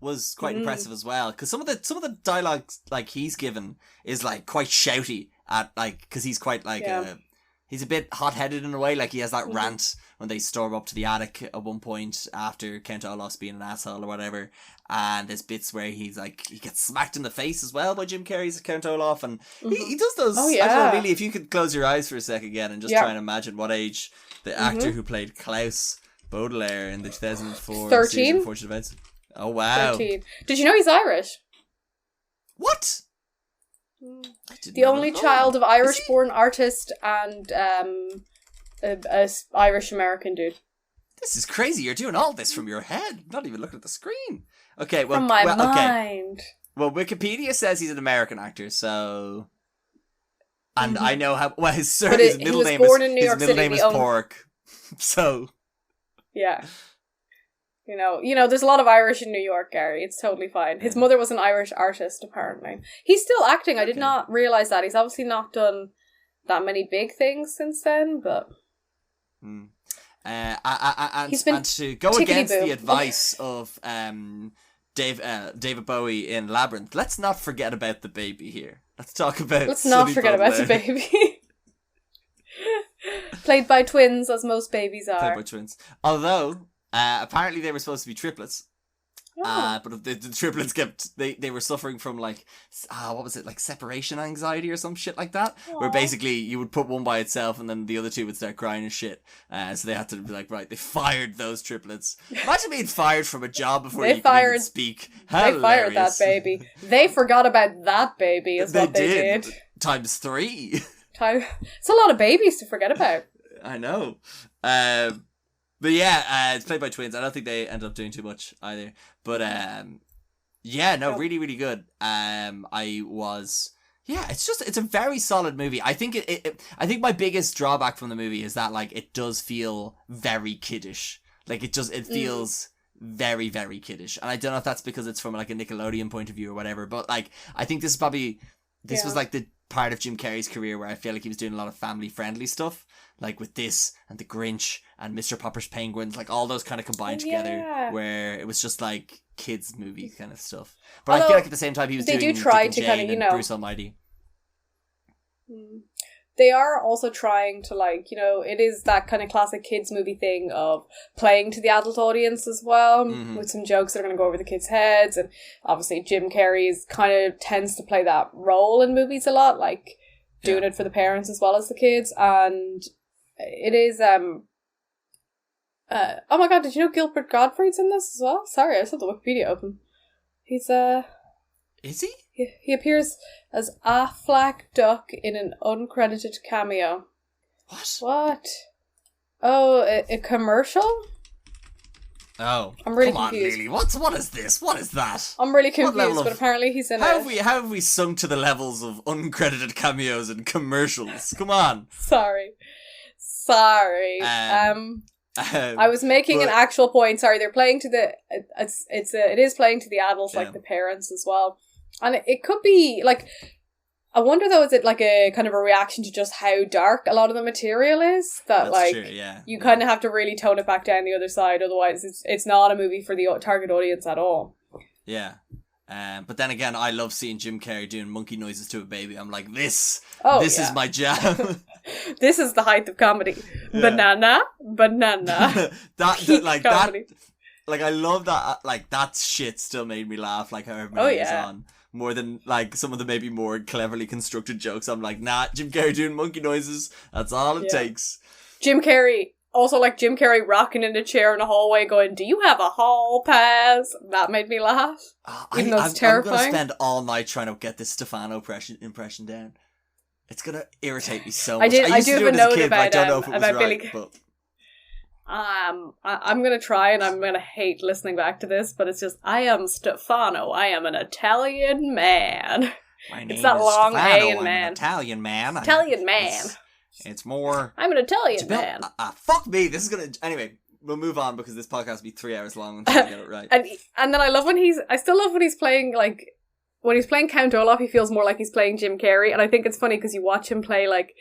Speaker 1: was quite impressive as well, because some of the dialogue like he's given is like quite shouty at like, because he's quite like he's a bit hot-headed in a way. Like he has that rant when they storm up to the attic at one point after Count Olaf's being an asshole or whatever, and there's bits where he's like, he gets smacked in the face as well by Jim Carrey's Count Olaf, and he does those. I don't know, Lili, if you could close your eyes for a sec again and just try and imagine what age the actor who played Klaus Baudelaire in the 2004
Speaker 2: 13?
Speaker 1: series of Unfortunate Events. Oh wow!
Speaker 2: 13. Did you know he's Irish?
Speaker 1: What?
Speaker 2: The only child of Irish-born artist and a Irish American dude.
Speaker 1: This is crazy. You're doing all this from your head, not even looking at the screen. Okay, well,
Speaker 2: from my mind.
Speaker 1: Okay. Well, Wikipedia says he's an American actor, so. And I know how. Well, his middle name is Pork, so.
Speaker 2: Yeah. You know, there's a lot of Irish in New York, Gary. It's totally fine. His mother was an Irish artist, apparently. He's still acting. I did not realise that. He's obviously not done that many big things since then, but...
Speaker 1: And to go against the advice of David Bowie in Labyrinth, let's not forget about the baby here. Let's talk about
Speaker 2: Let's not forget about the baby. Played by twins, as most babies are.
Speaker 1: Played by twins. Although... apparently they were supposed to be triplets. But the triplets they were suffering from like, what was it, like separation anxiety or some shit like that? Where basically you would put one by itself and then the other two would start crying and shit. So they had to be like, right, they fired those triplets. Imagine being fired from a job before you could even speak. Hilarious.
Speaker 2: They fired that baby. They forgot about that baby is what they did.
Speaker 1: Times 3.
Speaker 2: It's a lot of babies to forget about.
Speaker 1: I know. But yeah, it's played by twins. I don't think they ended up doing too much either. But really, really good. It's a very solid movie. I think I think my biggest drawback from the movie is that like it does feel very kiddish. Like it feels very, very kiddish. And I don't know if that's because it's from like a Nickelodeon point of view or whatever. But like I think this was like the part of Jim Carrey's career where I feel like he was doing a lot of family friendly stuff, like with this and The Grinch and Mr. Popper's Penguins, like all those kind of combined together, where it was just like kids movie kind of stuff. But although I feel like at the same time he was doing Dick and Jane and Bruce Almighty.
Speaker 2: They are also trying to it is that kind of classic kids movie thing of playing to the adult audience as well, with some jokes that are going to go over the kids' heads, and obviously Jim Carrey kind of tends to play that role in movies a lot, like doing it for the parents as well as the kids, and it is oh my god, did you know Gilbert Gottfried's in this as well? Sorry, I saw the Wikipedia open. He's
Speaker 1: Is he?
Speaker 2: He appears as Aflac Duck in an uncredited cameo. What? Oh, a commercial?
Speaker 1: Oh,
Speaker 2: I'm really
Speaker 1: come
Speaker 2: confused.
Speaker 1: On, Lili. What is this? What is that?
Speaker 2: I'm really confused, but apparently he's in
Speaker 1: How have we sunk to the levels of uncredited cameos and commercials? Come on.
Speaker 2: Sorry. I was making an actual point. Sorry, they're playing to the. It is playing to the adults, like the parents as well, and it could be like. I wonder though, is it like a kind of a reaction to just how dark a lot of the material is? That
Speaker 1: that's true,
Speaker 2: you kind of have to really tone it back down the other side, otherwise it's not a movie for the target audience at all. Yeah.
Speaker 1: But then again, I love seeing Jim Carrey doing monkey noises to a baby. I'm like, this is my jam.
Speaker 2: This is the height of comedy. Yeah. Banana.
Speaker 1: that, I love that. Like that shit still made me laugh. Like however many years on, more than like some of the maybe more cleverly constructed jokes. I'm like, nah, Jim Carrey doing monkey noises. That's all it takes.
Speaker 2: Jim Carrey. Also, like, Jim Carrey rocking in a chair in a hallway going, do you have a hall pass? That made me laugh. Even though it's terrifying.
Speaker 1: I'm going to spend all night trying to get this Stefano impression down. It's going to irritate me so much.
Speaker 2: I do have a note about,
Speaker 1: I don't know if it was right,
Speaker 2: Billy.
Speaker 1: But...
Speaker 2: I'm going to try, and I'm going to hate listening back to this, but it's just, I am Stefano. I am an Italian man.
Speaker 1: My name
Speaker 2: it's that
Speaker 1: is
Speaker 2: long
Speaker 1: Stefano.
Speaker 2: A in man.
Speaker 1: I'm an Italian man.
Speaker 2: Italian man.
Speaker 1: It's more...
Speaker 2: I'm an Italian man.
Speaker 1: Fuck me. This is going to... Anyway, we'll move on because this podcast will be 3 hours long until we get it right.
Speaker 2: And then I still love when he's playing, like... When he's playing Count Olaf, he feels more like he's playing Jim Carrey. And I think it's funny because you watch him play, like...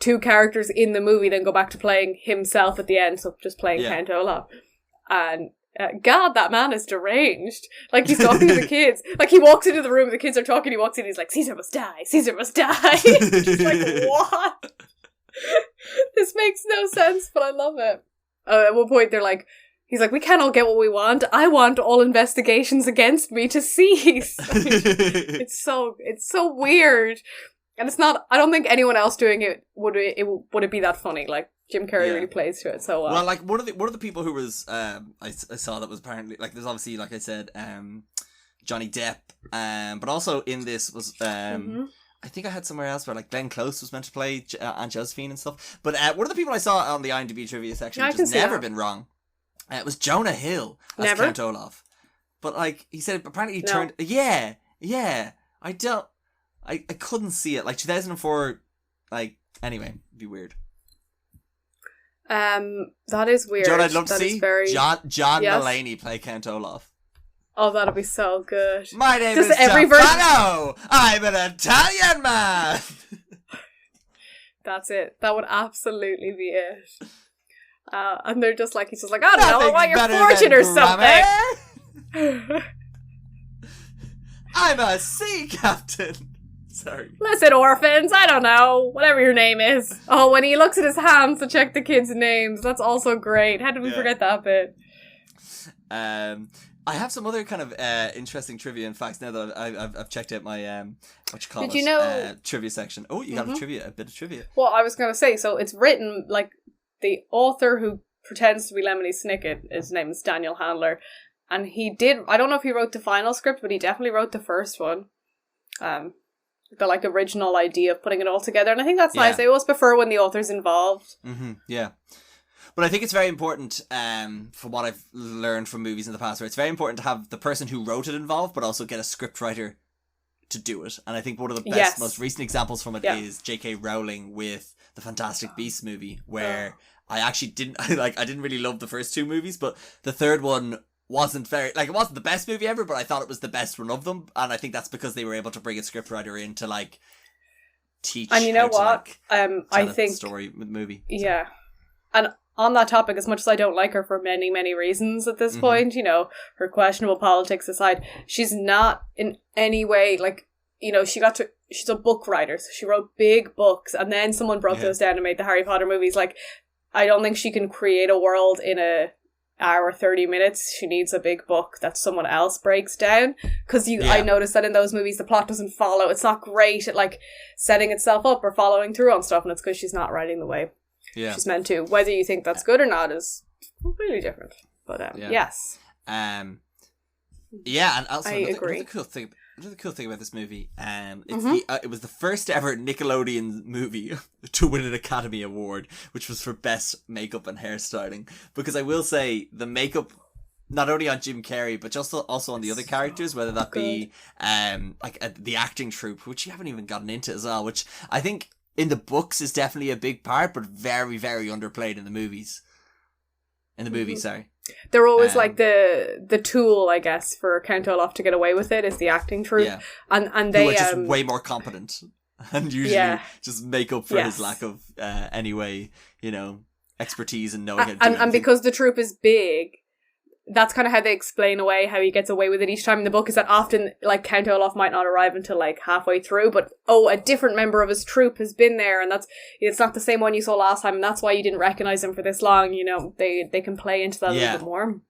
Speaker 2: two characters in the movie then go back to playing himself at the end, so just playing Count Olaf. And God, that man is deranged. Like, he's talking to the kids. Like, he walks into the room, the kids are talking, he walks in, he's like, Caesar must die, Caesar must die. Just like, what? This makes no sense, but I love it. At one point, they're like, he's like, we can't all get what we want. I want all investigations against me to cease. It's so weird. And it's not, I don't think anyone else doing it would it be that funny. Like, Jim Carrey really plays to it so well.
Speaker 1: Well, like, one of the people who was, I saw that was apparently, like, there's obviously, like I said, Johnny Depp, but also in this was, I think I had somewhere else where, like, Glenn Close was meant to play Aunt Josephine and stuff. But one of the people I saw on the IMDb trivia section, which has never been wrong, it was Jonah Hill as Count Olaf. But, like, he said apparently he turned... Yeah. I couldn't see it. Like, 2004, like, anyway, it'd be weird.
Speaker 2: That is weird.
Speaker 1: Do you know what I'd love to see? John Mulaney play Count Olaf.
Speaker 2: Oh, that'll be so good.
Speaker 1: My name is Stefano. I'm an Italian man.
Speaker 2: That's it. That would absolutely be it. And they're just like, he's just like, I don't know, I want your fortune or something.
Speaker 1: I'm a sea captain. Sorry.
Speaker 2: Listen, orphans, I don't know, whatever your name is. Oh, when he looks at his hands to check the kids' names, that's also great. How did we forget that bit?
Speaker 1: I have some other kind of interesting trivia and facts now that I've checked out my trivia section. Oh, you got a bit of trivia.
Speaker 2: Well, I was going to say, so it's written, like, the author who pretends to be Lemony Snicket, his name is Daniel Handler, and he did, I don't know if he wrote the final script, but he definitely wrote the first one. The, like, original idea of putting it all together, and I think that's nice. I always prefer when the author's involved.
Speaker 1: Yeah. But I think it's very important, from what I've learned from movies in the past, where it's very important to have the person who wrote it involved, but also get a scriptwriter to do it. And I think one of the best, most recent examples from it is J.K. Rowling with the Fantastic Beasts movie, where I actually I didn't really love the first two movies, but the third one wasn't very, like, it wasn't the best movie ever, but I thought it was the best one of them. And I think that's because they were able to bring a scriptwriter in to, like, teach.
Speaker 2: And you know what?
Speaker 1: Tell
Speaker 2: I think
Speaker 1: story with the movie.
Speaker 2: Yeah. And on that topic, as much as I don't like her for many, many reasons at this point, you know, her questionable politics aside, she's not in any way, like, you know, she's a book writer, so she wrote big books, and then someone broke those down and made the Harry Potter movies. Like, I don't think she can create a world in a hour 30 minutes. She needs a big book that someone else breaks down, because I noticed that in those movies the plot doesn't follow. It's not great at, like, setting itself up or following through on stuff, and it's because she's not writing the way she's meant to. Whether you think that's good or not is completely different, but yes.
Speaker 1: And also
Speaker 2: I agree.
Speaker 1: Another cool thing about this movie, it was the first ever Nickelodeon movie to win an Academy Award, which was for best makeup and hairstyling. Because I will say, the makeup, not only on Jim Carrey, but just also on the other characters, whether that be the acting troupe, which you haven't even gotten into as well, which I think in the books is definitely a big part, but very, very underplayed in the movies. Sorry.
Speaker 2: They're always like the tool, I guess, for Count Olaf to get away with it is the acting troupe. Yeah. And they
Speaker 1: are just way more competent and usually just make up for his lack of expertise and knowing how to do
Speaker 2: and because the troupe is big, that's kind of how they explain away how he gets away with it each time in the book, is that often, like, Count Olaf might not arrive until, like, halfway through, but a different member of his troupe has been there, and it's not the same one you saw last time, and that's why you didn't recognize him for this long. You know, they can play into that a little bit more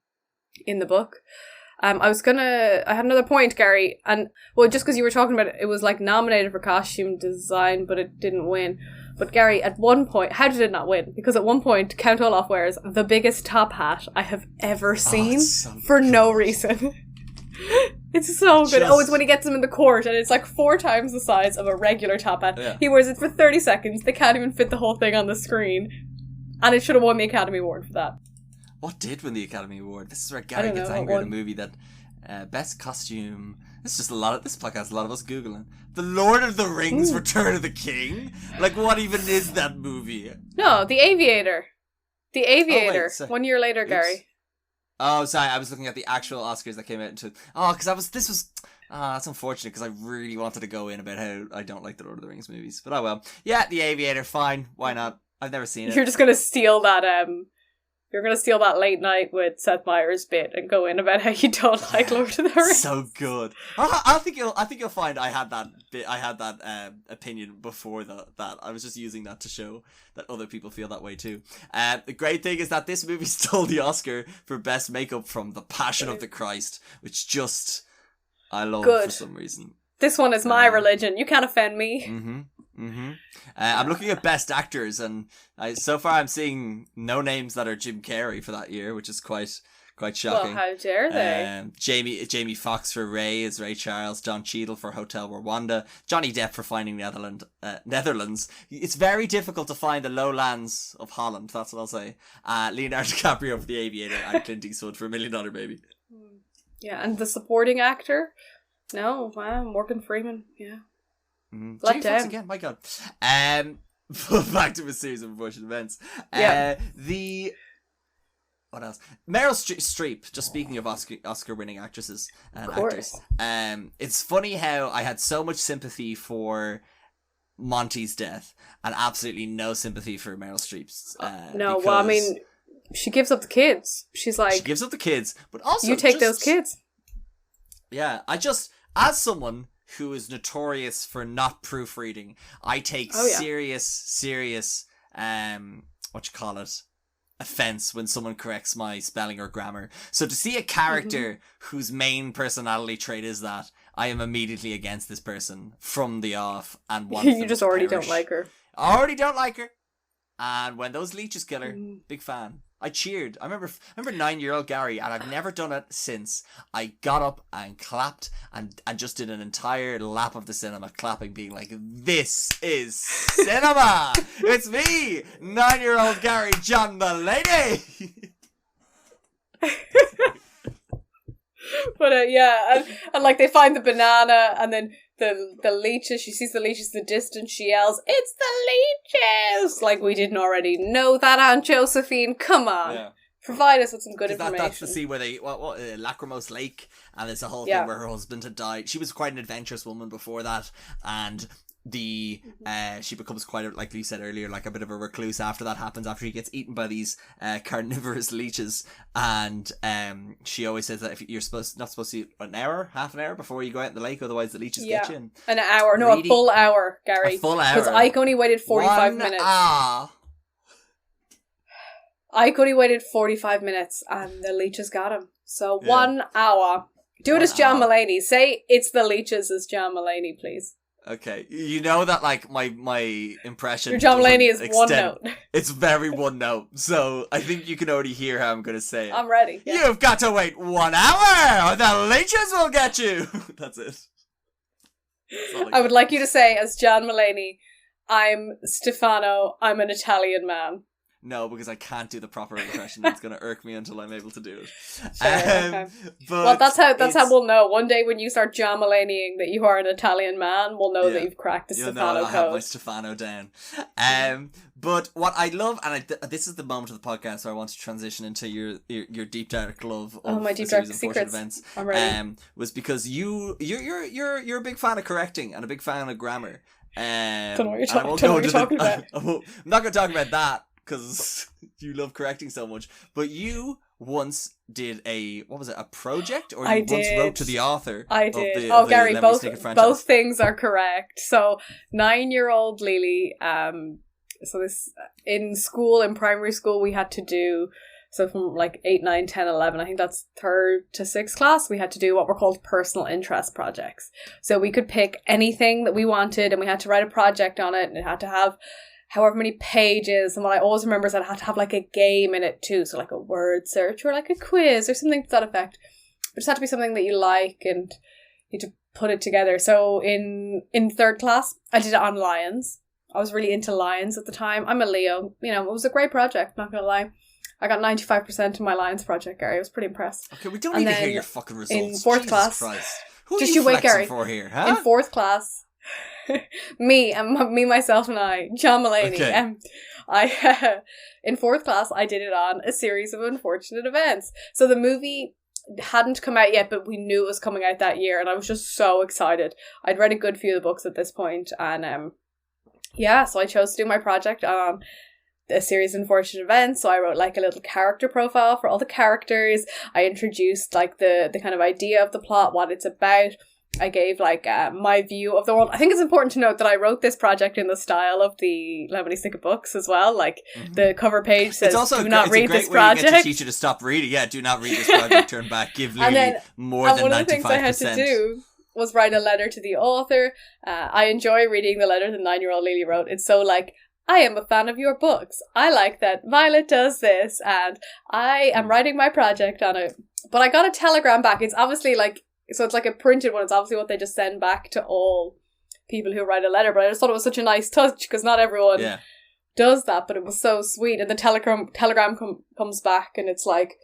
Speaker 2: in the book. I had another point, Gary, and, well, just because you were talking about it was, like, nominated for costume design, but it didn't win. But Gary, at one point, how did it not win? Because at one point, Count Olaf wears the biggest top hat I have ever seen for no reason. It's so good. It's when he gets him in the court, and it's like 4 times the size of a regular top hat. Yeah. He wears it for 30 seconds. They can't even fit the whole thing on the screen. And it should have won the Academy Award for that.
Speaker 1: What did win the Academy Award? This is where Gary gets angry at a movie that best costume. It's just this podcast, a lot of us Googling. The Lord of the Rings Return of the King? Like, what even is that movie?
Speaker 2: No, The Aviator. The Aviator. 1 year later, Gary.
Speaker 1: Oh, sorry, I was looking at the actual Oscars that came out into... Oh, because this was Ah, that's unfortunate because I really wanted to go in about how I don't like the Lord of the Rings movies. But oh well. Yeah, The Aviator, fine. Why not? I've never seen it.
Speaker 2: You're just going to steal that, you're going to steal that late night with Seth Meyers bit and go in about how you don't like Lord of the Rings.
Speaker 1: So good. I think you'll find I had that opinion before that. I was just using that to show that other people feel that way too. The great thing is that this movie stole the Oscar for best makeup from The Passion of the Christ, which just I love for some reason.
Speaker 2: This one is my religion. You can't offend me.
Speaker 1: I'm looking at best actors, and so far I'm seeing no names that are Jim Carrey for that year, which is quite shocking.
Speaker 2: Well, how dare they?
Speaker 1: Jamie Foxx for Ray is Ray Charles, Don Cheadle for Hotel Rwanda, Johnny Depp for Finding Netherlands. It's very difficult to find the lowlands of Holland, that's what I'll say. Leonardo DiCaprio for The Aviator, and Clint Eastwood for $1 Million Baby.
Speaker 2: Yeah, and the supporting actor? No, wow, Morgan Freeman, yeah.
Speaker 1: Let down again, my god. Back to a series of unfortunate events. What else? Meryl Streep. Just speaking of Oscar-winning actresses and actors. It's funny how I had so much sympathy for Monty's death and absolutely no sympathy for Meryl Streep's.
Speaker 2: No, well, I mean, she gives up the kids. She's like,
Speaker 1: she gives up the kids, but also
Speaker 2: you take those kids.
Speaker 1: Yeah, I just, as someone who is notorious for not proofreading, I take serious offense when someone corrects my spelling or grammar. So to see a character whose main personality trait is that, I am immediately against this person from the off and want
Speaker 2: you just already don't like her.
Speaker 1: I already don't like her. And when those leeches kill her, big fan. I cheered. I remember 9-year-old Gary, and I've never done it since. I got up and clapped and just did an entire lap of the cinema, clapping, being like, this is cinema! It's me, 9-year-old Gary John Mulaney!
Speaker 2: But and like they find the banana, and then the leeches, she sees the leeches in the distance, she yells, "It's the leeches!" Like, we didn't already know that, Aunt Josephine. Come on. Yeah. Provide us with some good information.
Speaker 1: That's the scene where they, Lachrymose Lake, and there's a whole thing where her husband had died. She was quite an adventurous woman before that, and she becomes quite like you said earlier, like a bit of a recluse after that happens, after she gets eaten by these carnivorous leeches, and she always says that if you're not supposed to eat half an hour before you go out in the lake, otherwise the leeches get you. An
Speaker 2: hour, a full hour, Gary.
Speaker 1: A full hour.
Speaker 2: Because Ike only waited 45 minutes. Ike only waited 45 minutes and the leeches got him. So 1 hour. Do it as John Mulaney. Say it's the leeches as John Mulaney, please.
Speaker 1: Okay, you know that like my impression.
Speaker 2: Your John Mulaney is one note.
Speaker 1: It's very one note, so I think you can already hear how I'm going to say it.
Speaker 2: I'm ready. Yeah.
Speaker 1: You've got to wait 1 hour, or the leeches will get you. That's it.
Speaker 2: I would like you to say as John Mulaney, "I'm Stefano. I'm an Italian man."
Speaker 1: No, because I can't do the proper impression. It's going to irk me until I'm able to do it.
Speaker 2: Okay. Well, that's how we'll know. One day when you start John Mulaneying that you are an Italian man, we'll know that you've cracked the Stefano code. I have
Speaker 1: my Stefano down. But what I love, and this is the moment of the podcast where I want to transition into your deep dark love of
Speaker 2: my deep dark secrets
Speaker 1: events.
Speaker 2: I'm ready.
Speaker 1: Was because you're a big fan of correcting and a big fan of grammar.
Speaker 2: Don't know what you're talking about.
Speaker 1: I'm not going to talk about that, because you love correcting so much, but you once did a project, or you once wrote to the author?
Speaker 2: I did.
Speaker 1: Of the
Speaker 2: Gary,
Speaker 1: Lemony Snicket franchise.
Speaker 2: Both things are correct. So 9-year-old Lili, so this in primary school, we had to do, so from like 8, 9, 10, 11, I think that's 3rd to 6th class, we had to do what were called personal interest projects. So we could pick anything that we wanted, and we had to write a project on it, and it had to have however many pages, and what I always remember is that it had to have like a game in it too, so like a word search or like a quiz or something to that effect. It just had to be something that you like, and you had to put it together. So in 3rd class, I did it on lions. I was really into lions at the time. I'm a Leo. It was a great project, not gonna lie. I got 95% in my lions project, Gary. I was pretty impressed.
Speaker 1: Okay, we don't need to hear your fucking results.
Speaker 2: In 4th class,
Speaker 1: Christ. Who just are you
Speaker 2: wait, Gary.
Speaker 1: For here, huh?
Speaker 2: In 4th class, me, myself, and I, John Mulaney. Okay. In 4th class, I did it on a series of unfortunate events. So the movie hadn't come out yet, but we knew it was coming out that year, and I was just so excited. I'd read a good few of the books at this point, and so I chose to do my project on a series of unfortunate events. So I wrote like a little character profile for all the characters. I introduced like the kind of idea of the plot, what it's about. I gave like my view of the world. I think it's important to note that I wrote this project in the style of the Lemony Snicket books as well. Like the cover page says, "Do not read this project."
Speaker 1: You get to teach you to stop reading. Yeah, do not read this project. Turn back. Give Lili more than 95%. One of the things I had to do
Speaker 2: was write a letter to the author. I enjoy reading the letter the 9-year-old Lili wrote. It's so like, I am a fan of your books. I like that Violet does this, and I am writing my project on it. But I got a telegram back. It's obviously like, so it's like a printed one. It's obviously what they just send back to all people who write a letter. But I just thought it was such a nice touch, because not everyone does that. But it was so sweet. And the telegram comes back, and it's like,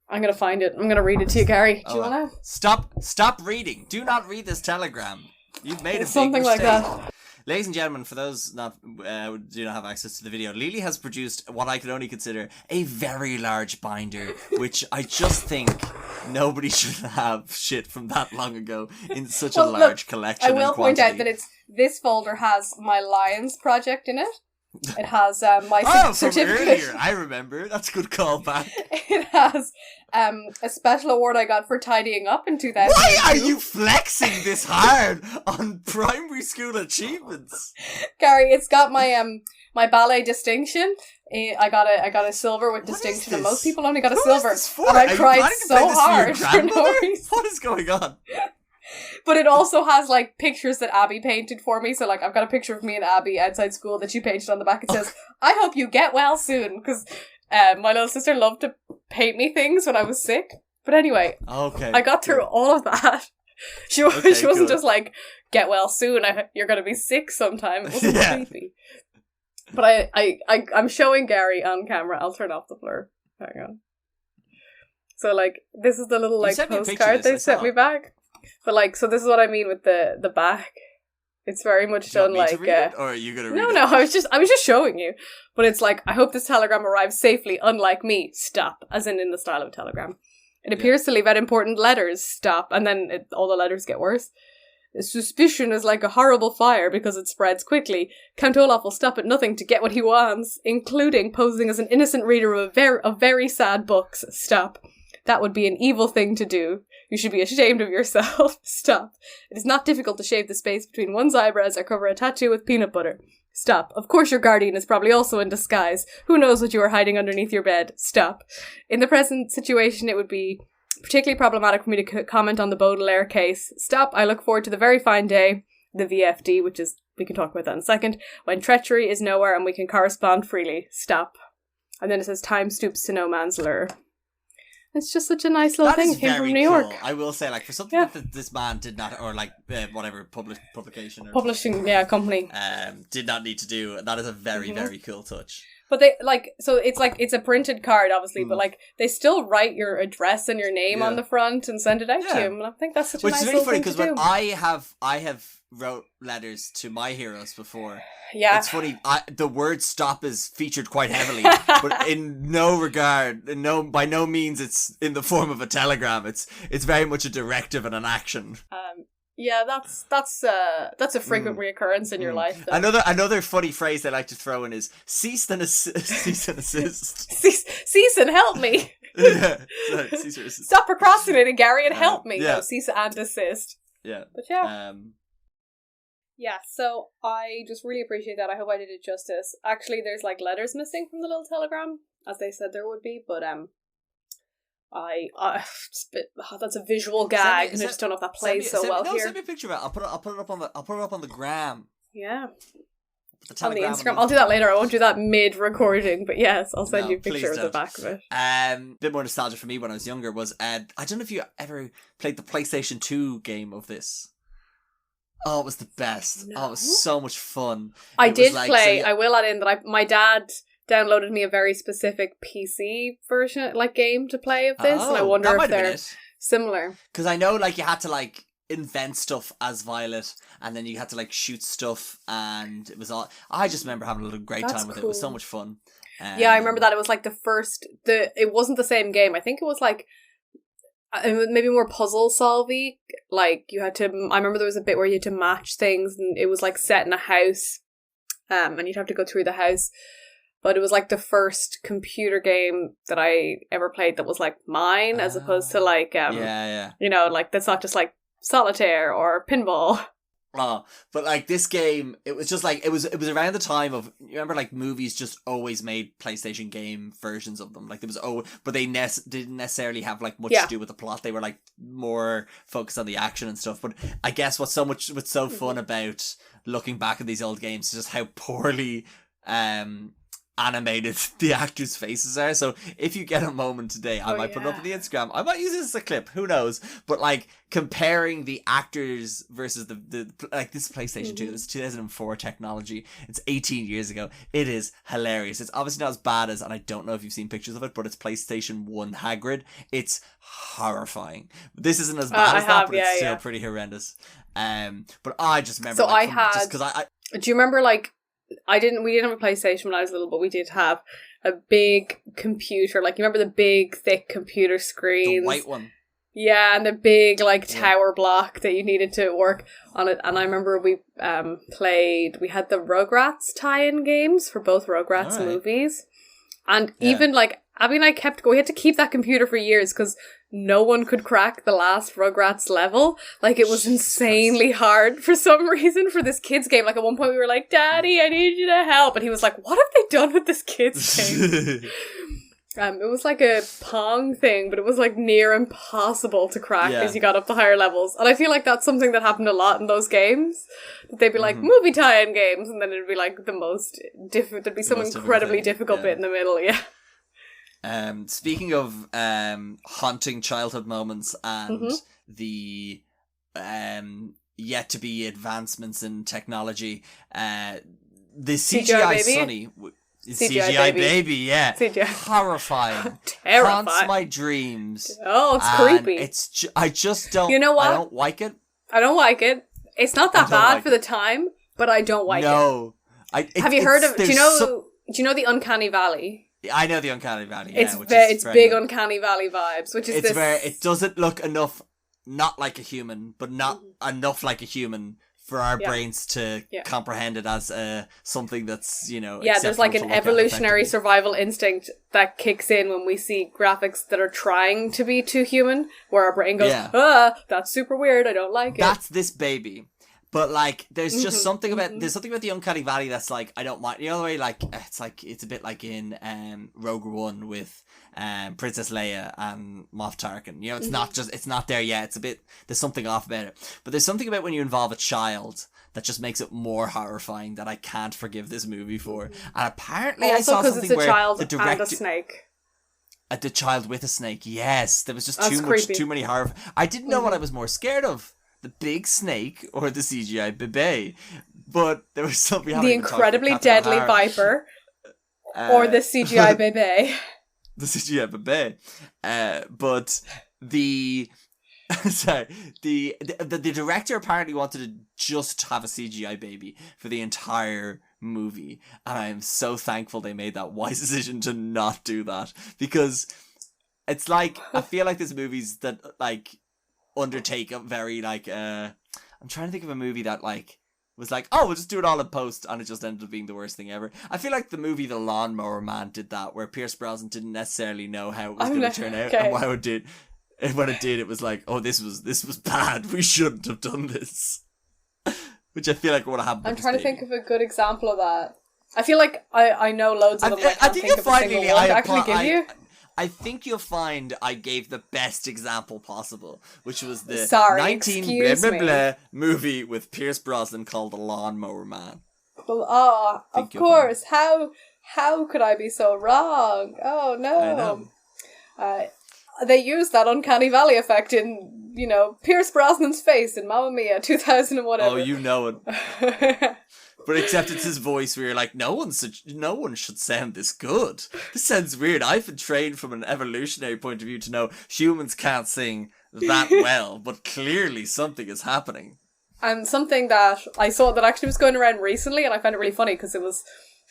Speaker 2: I'm going to find it. I'm going to read it to you, Gary. Do you want to?
Speaker 1: Stop reading. Do not read this telegram. You've made a big
Speaker 2: something
Speaker 1: mistake.
Speaker 2: Like that.
Speaker 1: Ladies and gentlemen, for those who do not have access to the video, Lili has produced what I could only consider a very large binder, which I just think nobody should have shit from that long ago in such a large collection.
Speaker 2: I will point out that this folder has my Lions project in it. It has my certificate.
Speaker 1: From earlier, I remember. That's a good callback.
Speaker 2: It has a special award I got for tidying up in 2000.
Speaker 1: Why are you flexing this hard on primary school achievements?
Speaker 2: Gary, it's got my my ballet distinction. I got a silver with distinction, and most people only got a silver. And I cried so hard for no reason.
Speaker 1: What is going on?
Speaker 2: But it also has like pictures that Abby painted for me. So like I've got a picture of me and Abby outside school that she painted on the back. It says, "I hope you get well soon," because my little sister loved to paint me things when I was sick. But anyway, I got through all of that. She wasn't just like, "Get well soon. You're gonna be sick sometime." It wasn't creepy. But I'm showing Gary on camera. I'll turn off the blur. Hang on. So like this is the little like postcard they sent me back. But like, so this is what I mean with the back. It's very much done like.
Speaker 1: Or are you gonna read it?
Speaker 2: No, I was just showing you. But it's like, I hope this telegram arrives safely. Unlike me, stop. As in the style of a telegram. It appears to leave out important letters. Stop, and then all the letters get worse. Suspicion is like a horrible fire because it spreads quickly. Count Olaf will stop at nothing to get what he wants, including posing as an innocent reader of very sad books. Stop. That would be an evil thing to do. You should be ashamed of yourself. Stop. It is not difficult to shave the space between one's eyebrows or cover a tattoo with peanut butter. Stop. Of course your guardian is probably also in disguise. Who knows what you are hiding underneath your bed? Stop. In the present situation, it would be particularly problematic for me to comment on the Baudelaire case. Stop. I look forward to the very fine day, the VFD, which is, we can talk about that in a second, when treachery is nowhere and we can correspond freely. Stop. And then it says, time stoops to no man's lure. It's just such a nice little thing. It came from New York.
Speaker 1: I will say, like, for something that this man did not, or like whatever publication or
Speaker 2: publishing company
Speaker 1: did not need to do. That is a very very cool touch.
Speaker 2: But they it's a printed card, obviously, but like they still write your address and your name on the front and send it out to you. And I think that's such a nice little thing to do. Which is really funny
Speaker 1: because when I have wrote letters to my heroes before.
Speaker 2: Yeah,
Speaker 1: it's funny. The word "stop" is featured quite heavily, but in no regard, by no means, it's in the form of a telegram. It's very much a directive and an action.
Speaker 2: Yeah, that's a frequent reoccurrence in your life. Though.
Speaker 1: Another funny phrase they like to throw in is cease and assist.
Speaker 2: cease and help me.
Speaker 1: Yeah, sorry, cease and assist.
Speaker 2: Stop procrastinating, Gary, and help me. Yeah. No, cease and assist.
Speaker 1: Yeah,
Speaker 2: but yeah. Yeah, so I just really appreciate that. I hope I did it justice. Actually, there's like letters missing from the little telegram, as they said there would be, but that's a visual gag, and I just don't know if that plays so well here.
Speaker 1: Send me a picture of it. I'll put it up on the gram.
Speaker 2: Yeah. On the Instagram. I'll do that later. I won't do that mid-recording, but yes, I'll send you a picture of the back of it.
Speaker 1: Bit more nostalgia for me when I was younger was, I don't know if you ever played the PlayStation 2 game of this. Oh, it was the best. No. Oh, it was so much fun.
Speaker 2: I did play. I will add in that my dad downloaded me a very specific PC version, like game to play of this, and I wonder if they're similar.
Speaker 1: Because I know, like, you had to like invent stuff as Violet, and then you had to like shoot stuff, and it was all. I just remember having a little great time with it. It was so much fun.
Speaker 2: Yeah, I remember that. It was like it wasn't the same game. I think it was like maybe more puzzle solvy. Like you had to. I remember there was a bit where you had to match things, and it was like set in a house, and you'd have to go through the house. But it was like the first computer game that I ever played that was like mine, as opposed to like you know, like that's not just like solitaire or pinball.
Speaker 1: Oh, but like this game, it was just like it was around the time of, you remember, like movies just always made PlayStation game versions of them. Like there was but they didn't necessarily have like much to do with the plot. They were like more focused on the action and stuff. But I guess what's so fun about looking back at these old games is just how poorly animated the actors' faces are. So if you get a moment today, I might put it up on the Instagram. I might use this as a clip, who knows? But like comparing the actors versus the like, this is PlayStation 2, this is 2004 technology. It's 18 years ago. It is hilarious. It's obviously not as bad as, and I don't know if you've seen pictures of it, but it's PlayStation 1 Hagrid. It's horrifying. This isn't as bad as that, but it's still pretty horrendous. But I just remember,
Speaker 2: so
Speaker 1: like,
Speaker 2: just because I do you remember, like, we didn't have a PlayStation when I was little, but we did have a big computer. Like, you remember the big, thick computer screens?
Speaker 1: The white one.
Speaker 2: Yeah, and the big, like, tower block that you needed to work on it. And I remember we had the Rugrats tie-in games for both Rugrats movies. And even, like, Abby and I we had to keep that computer for years because no one could crack the last Rugrats level. Like, it was insanely hard for some reason for this kids game. Like, at one point we were like, Daddy, I need you to help. And he was like, what have they done with this kids game? It was like a Pong thing, but it was like near impossible to crack as you got up to higher levels. And I feel like that's something that happened a lot in those games. They'd be like movie tie-in games, and then it'd be like the most difficult. There'd be some incredibly difficult bit in the middle.
Speaker 1: Speaking of haunting childhood moments and the yet to be advancements in technology, the CGI Sonny. CGI baby, yeah. CGI. Horrifying.
Speaker 2: Terrifying.
Speaker 1: Haunts my dreams.
Speaker 2: Oh, it's creepy.
Speaker 1: I just don't.
Speaker 2: You know what?
Speaker 1: I don't like it.
Speaker 2: I don't like it. It's not that bad for the time, but I don't like it.
Speaker 1: No.
Speaker 2: Have you heard of? Do you know the Uncanny Valley?
Speaker 1: I know the Uncanny Valley. Yeah,
Speaker 2: it's big Uncanny Valley vibes, which is
Speaker 1: where it doesn't look enough, not like a human, but not enough like a human for our brains to comprehend it as something that's, you know,
Speaker 2: there's like an evolutionary survival instinct that kicks in when we see graphics that are trying to be too human, where our brain goes, that's super weird, I don't like it.
Speaker 1: That's this baby. But like, there's just something about the Uncanny Valley that's like, I don't mind. You know the way, like, it's a bit like in Rogue One with Princess Leia and Moff Tarkin. You know, it's not there yet. It's a bit, there's something off about it. But there's something about when you involve a child that just makes it more horrifying that I can't forgive this movie for. And apparently
Speaker 2: also
Speaker 1: I saw something where
Speaker 2: the director, and a snake.
Speaker 1: The child with a snake, yes. There was just too many horror. I didn't know what I was more scared of. The big snake or the CGI bebe, but there was something.
Speaker 2: The incredibly deadly viper, or the CGI bebe.
Speaker 1: The CGI bebe, but the the director apparently wanted to just have a CGI baby for the entire movie, and I am so thankful they made that wise decision to not do that, because it's like, I feel like there's movies that like undertake a very like I'm trying to think of a movie that like was like, oh, we'll just do it all in post, and it just ended up being the worst thing ever. I feel like the movie The Lawnmower Man did that, where Pierce Brosnan didn't necessarily know how it was going to turn out, and when it did, it was like, oh, this was bad. We shouldn't have done this. Which I feel like would have happened.
Speaker 2: I'm trying to think of a good example of that. I feel like I know loads of them. I think you'll find, Lili,
Speaker 1: I think you'll find I gave the best example possible, which was the 19 movie with Pierce Brosnan called The Lawnmower Man.
Speaker 2: Well, of course. How could I be so wrong? Oh no. I know. They used that Uncanny Valley effect in, you know, Pierce Brosnan's face in Mamma Mia 2000 and whatever.
Speaker 1: Oh, you know it. But except it's his voice where you're like, no one should sound this good. This sounds weird. I've been trained from an evolutionary point of view to know humans can't sing that well, but clearly something is happening.
Speaker 2: And something that I saw that actually was going around recently, and I found it really funny because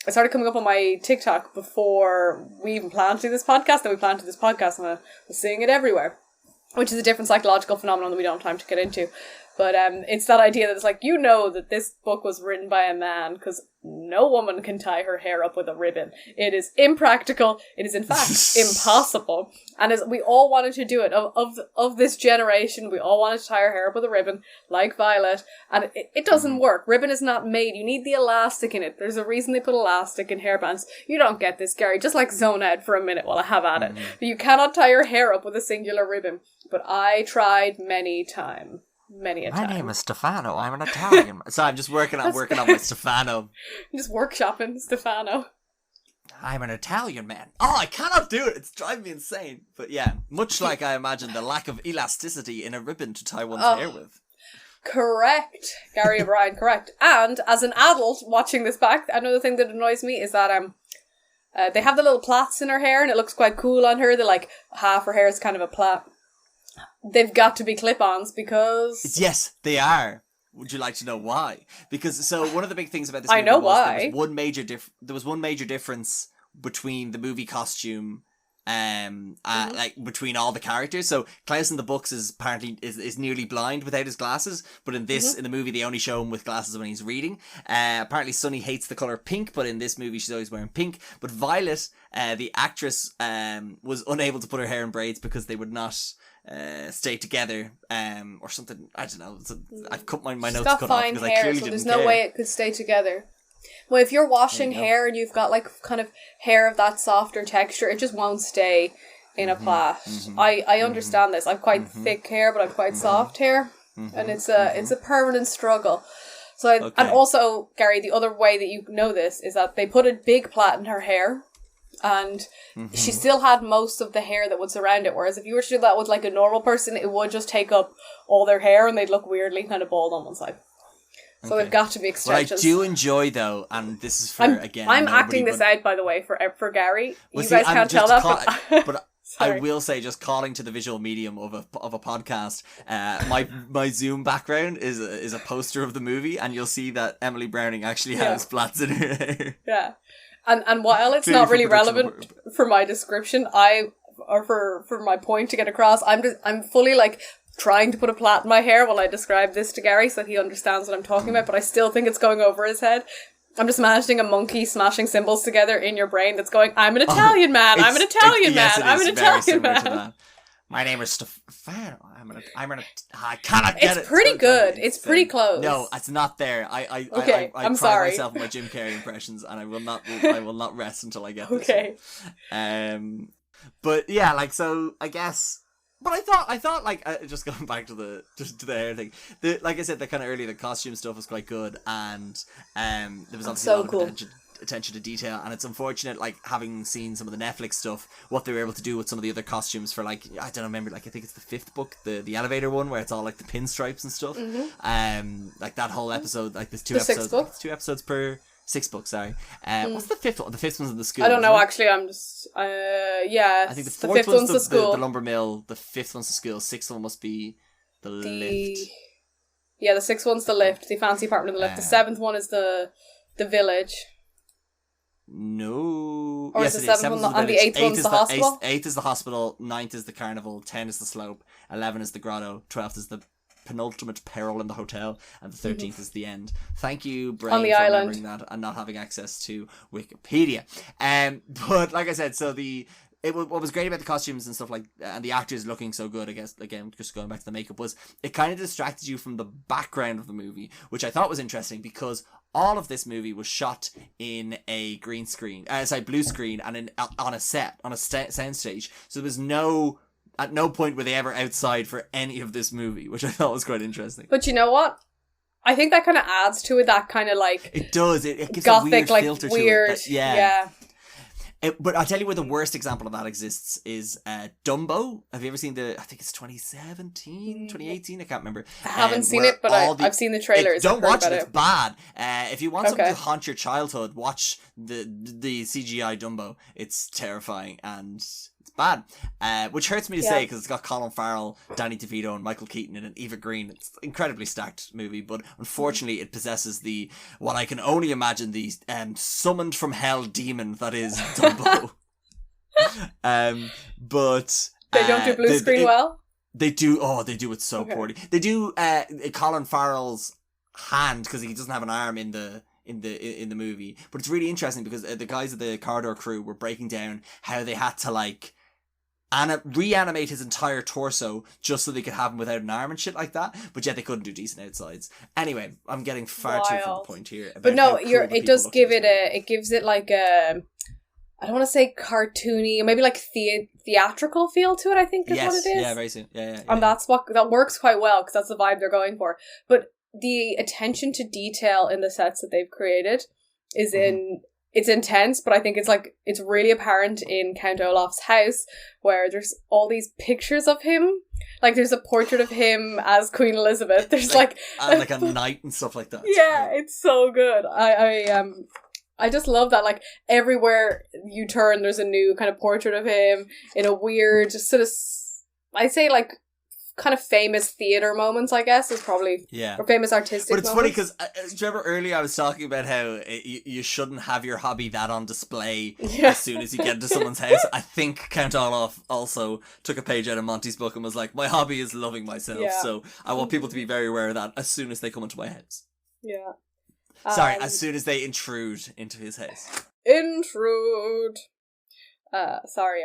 Speaker 2: I started coming up on my TikTok before we even planned to do this podcast, and we planned to do this podcast, and I was seeing it everywhere. which is a different psychological phenomenon that we don't have time to get into. But it's that idea that it's like, you know that this book was written by a man because no woman can tie her hair up with a ribbon. It is impractical. It is, in fact, impossible. And as we all wanted to do it, of this generation, we all wanted to tie our hair up with a ribbon, like Violet. And it doesn't work. Ribbon is not made. You need the elastic in it. There's a reason they put elastic in hairbands. You don't get this, Gary. Just like zone out for a minute while I have at it. But you cannot tie your hair up with a singular ribbon. But I tried many a time.
Speaker 1: My name is Stefano. I'm an Italian. So I'm just working on my Stefano.
Speaker 2: Just workshopping Stefano.
Speaker 1: I'm an Italian man. Oh, I cannot do it. It's driving me insane. But yeah, much like I imagine the lack of elasticity in a ribbon to tie one's hair with.
Speaker 2: Correct, Gary O'Brien. Correct. And as an adult watching this back, another thing that annoys me is that they have the little plaits in her hair, and it looks quite cool on her. They're like half her hair is kind of a plait. They've got to be clip-ons because...
Speaker 1: Yes, they are. Would you like to know why? Because, so, one of the big things about this movie there was one major difference between the movie costume, like, between all the characters. So, Klaus in the books is apparently is nearly blind without his glasses, but in this, in the movie, they only show him with glasses when he's reading. Apparently, Sunny hates the colour pink, but in this movie, she's always wearing pink. But Violet, the actress, was unable to put her hair in braids because they would not... stay together, or something. I don't know. So I've cut my notes cut off because I clearly didn't
Speaker 2: there's no way it could stay together. Well, if you're washing hair and you've got like kind of hair of that softer texture, it just won't stay in a plait. I understand this. I've quite thick hair, but I've quite soft hair, and it's a permanent struggle. So and also, Gary, the other way that you know this is that they put a big plait in her hair. And she still had most of the hair that would surround it, whereas if you were to do that with like a normal person, it would just take up all their hair and they'd look weirdly kind of bald on one side. So they've got to be extensions.
Speaker 1: What I do enjoy though, and this is for
Speaker 2: I'm acting this out, by the way, for Gary. You guys can't tell that,
Speaker 1: but I will say, just calling to the visual medium of a podcast, my Zoom background is a poster of the movie, and you'll see that Emily Browning actually has plaits in her hair.
Speaker 2: Yeah. And while it's not really relevant for my description, for my point to get across, I'm fully like trying to put a plait in my hair while I describe this to Gary so that he understands what I'm talking about, but I still think it's going over his head. I'm just imagining a monkey smashing symbols together in your brain that's going, I'm an Italian man, I'm an Italian man, I'm an Italian man.
Speaker 1: My name is Stefano. I cannot get it.
Speaker 2: It's pretty good. It's pretty close.
Speaker 1: No, it's not there. I
Speaker 2: I'm
Speaker 1: pride
Speaker 2: sorry.
Speaker 1: myself on my Jim Carrey impressions, and I will not rest until I get this.
Speaker 2: Okay.
Speaker 1: But yeah, like, so I guess. But I thought like just going back to the hair thing. Like I said, the kind of earlier the costume stuff was quite good, and there was obviously a lot of attention to detail, and it's unfortunate, like, having seen some of the Netflix stuff, what they were able to do with some of the other costumes for, like, I don't remember, like, I think it's the 5th book, the elevator one, where it's all like the pinstripes and stuff. Like that whole episode, like there's two episodes per 6 books, sorry. What's the 5th one? The 5th one's in the school.
Speaker 2: I don't know, actually. I'm just I think the
Speaker 1: 4th one's the school, the lumber mill, the 5th one's the school, 6th one must be the lift.
Speaker 2: Yeah, the 6th one's the lift, the fancy apartment in the lift. The 7th one is the village.
Speaker 1: No.
Speaker 2: Or yes, is the 7th one and the 8th one's the hospital?
Speaker 1: 8th is the hospital, 9th is the carnival, 10 is the slope, 11 is the grotto, 12th is the penultimate peril in the hotel, and the 13th is the end. Thank you, Brain, for remembering that and not having access to Wikipedia. But like I said, so what was great about the costumes and stuff, like, and the actors looking so good, I guess, again, just going back to the makeup, was it kind of distracted you from the background of the movie, which I thought was interesting because all of this movie was shot in a blue screen, and on a sound stage. So there was at no point were they ever outside for any of this movie, which I thought was quite interesting.
Speaker 2: But you know what? I think that kind of adds to it, that kind of like...
Speaker 1: It does. It gives
Speaker 2: gothic,
Speaker 1: a weird
Speaker 2: like,
Speaker 1: filter
Speaker 2: weird,
Speaker 1: to it. Yeah. But I'll tell you where the worst example of that exists is Dumbo. Have you ever seen I think it's 2017, 2018, I can't remember.
Speaker 2: I haven't seen it, but I've seen the trailers.
Speaker 1: Don't watch it, it's bad. If you want something to haunt your childhood, watch the CGI Dumbo. It's terrifying and it's bad. Which hurts me to say because it's got Colin Farrell, Danny DeVito and Michael Keaton and Eva Green. It's an incredibly stacked movie, but unfortunately it possesses what I can only imagine the summoned from hell demon that is Dumbo. But
Speaker 2: they don't do blue screen well?
Speaker 1: They do. Oh, they do it so poorly. They do Colin Farrell's hand because he doesn't have an arm in the movie. But it's really interesting because the guys at the corridor crew were breaking down how they had to like reanimate his entire torso just so they could have him without an arm and shit like that. But yet they couldn't do decent outsides. Anyway, I'm getting far too from the point here. About
Speaker 2: but no, it does give it it gives it like a, I don't want to say cartoony, maybe like theatrical feel to it, I think is what it is.
Speaker 1: Yeah, very soon. Yeah.
Speaker 2: And that works quite well because that's the vibe they're going for. But the attention to detail in the sets that they've created is it's intense, but I think it's really apparent in Count Olaf's house where there's all these pictures of him. Like there's a portrait of him as Queen Elizabeth. There's like
Speaker 1: a knight and stuff like that.
Speaker 2: Yeah, it's so good. I just love that, like, everywhere you turn, there's a new kind of portrait of him in a weird, just sort of, I'd say, like, kind of famous theatre moments, I guess, is probably, or famous artistic moments.
Speaker 1: But it's funny, because, do you remember earlier I was talking about how you shouldn't have your hobby that on display as soon as you get into someone's house? I think Count Olaf also took a page out of Monty's book and was like, my hobby is loving myself, so I want people to be very aware of that as soon as they come into my house.
Speaker 2: Yeah.
Speaker 1: Sorry, as soon as they intrude into his house.
Speaker 2: Intrude. Sorry,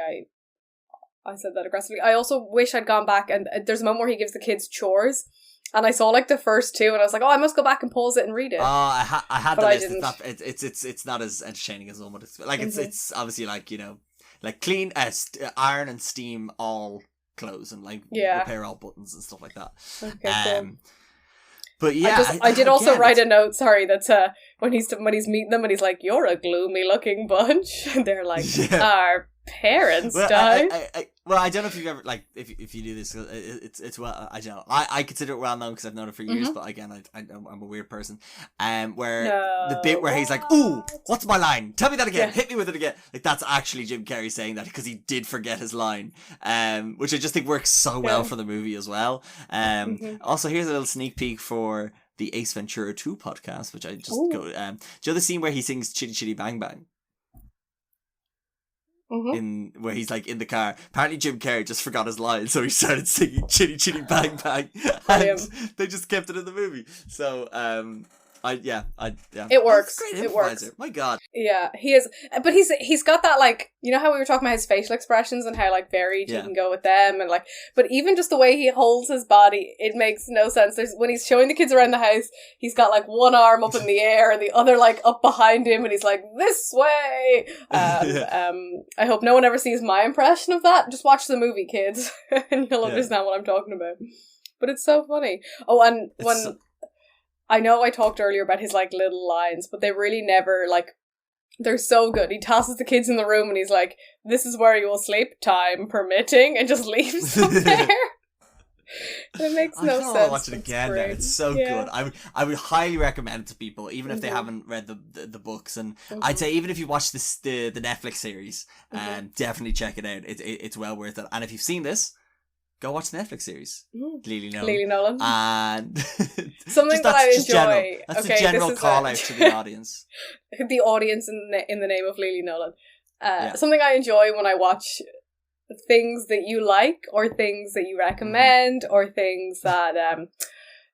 Speaker 2: I said that aggressively. I also wish I'd gone back, and there's a moment where he gives the kids chores, and I saw like the first two, and I was like, oh, I must go back and pause it and read it.
Speaker 1: I had the list. It's not as entertaining as one would expect. Like it's obviously like, you know, like clean iron and steam all clothes and like repair all buttons and stuff like that.
Speaker 2: Okay, cool.
Speaker 1: But yeah,
Speaker 2: I did also write a note. Sorry, that's when he's meeting them and he's like, "You're a gloomy looking bunch," and they're like, "Our parents died."
Speaker 1: I don't know if you've ever like if you do this. It's well, I don't know. I consider it well known because I've known it for years. But again, I'm a weird person. Where the bit where he's like, "Ooh, what's my line? Tell me that again. Hit me with it again." Like that's actually Jim Carrey saying that because he did forget his line. Which I just think works so well for the movie as well. Also, here's a little sneak peek for the Ace Ventura 2 podcast, which I just go. Do you know the scene where he sings "Chitty Chitty Bang Bang"? In where he's like in the car. Apparently Jim Carrey just forgot his line, so he started singing "Chitty Chitty Bang Bang," and they just kept it in the movie. So it
Speaker 2: works. It works.
Speaker 1: My God.
Speaker 2: Yeah, he is, but he's got that, like, you know how we were talking about his facial expressions and how like varied he can go with them, and like, but even just the way he holds his body, it makes no sense. There's when he's showing the kids around the house, he's got like one arm up in the air and the other like up behind him, and he's like this way. I hope no one ever sees my impression of that. Just watch the movie, kids, and you'll understand what I'm talking about. But it's so funny. Oh, and I know I talked earlier about his, like, little lines, but they really never, like, they're so good. He tosses the kids in the room and he's like, "This is where you will sleep, time permitting," and just leaves them there. And it makes no sense.
Speaker 1: I'll watch it again now. It's so good. I would highly recommend it to people, even if they haven't read the books. And I'd say even if you watch the Netflix series, definitely check it out. It's well worth it. And if you've seen this, go watch the Netflix series. Lili Nolan. And
Speaker 2: something that I enjoy.
Speaker 1: That's a general call out to the audience.
Speaker 2: The audience in the name of Lili Nolan. Something I enjoy when I watch things that you like, or things that you recommend, or things that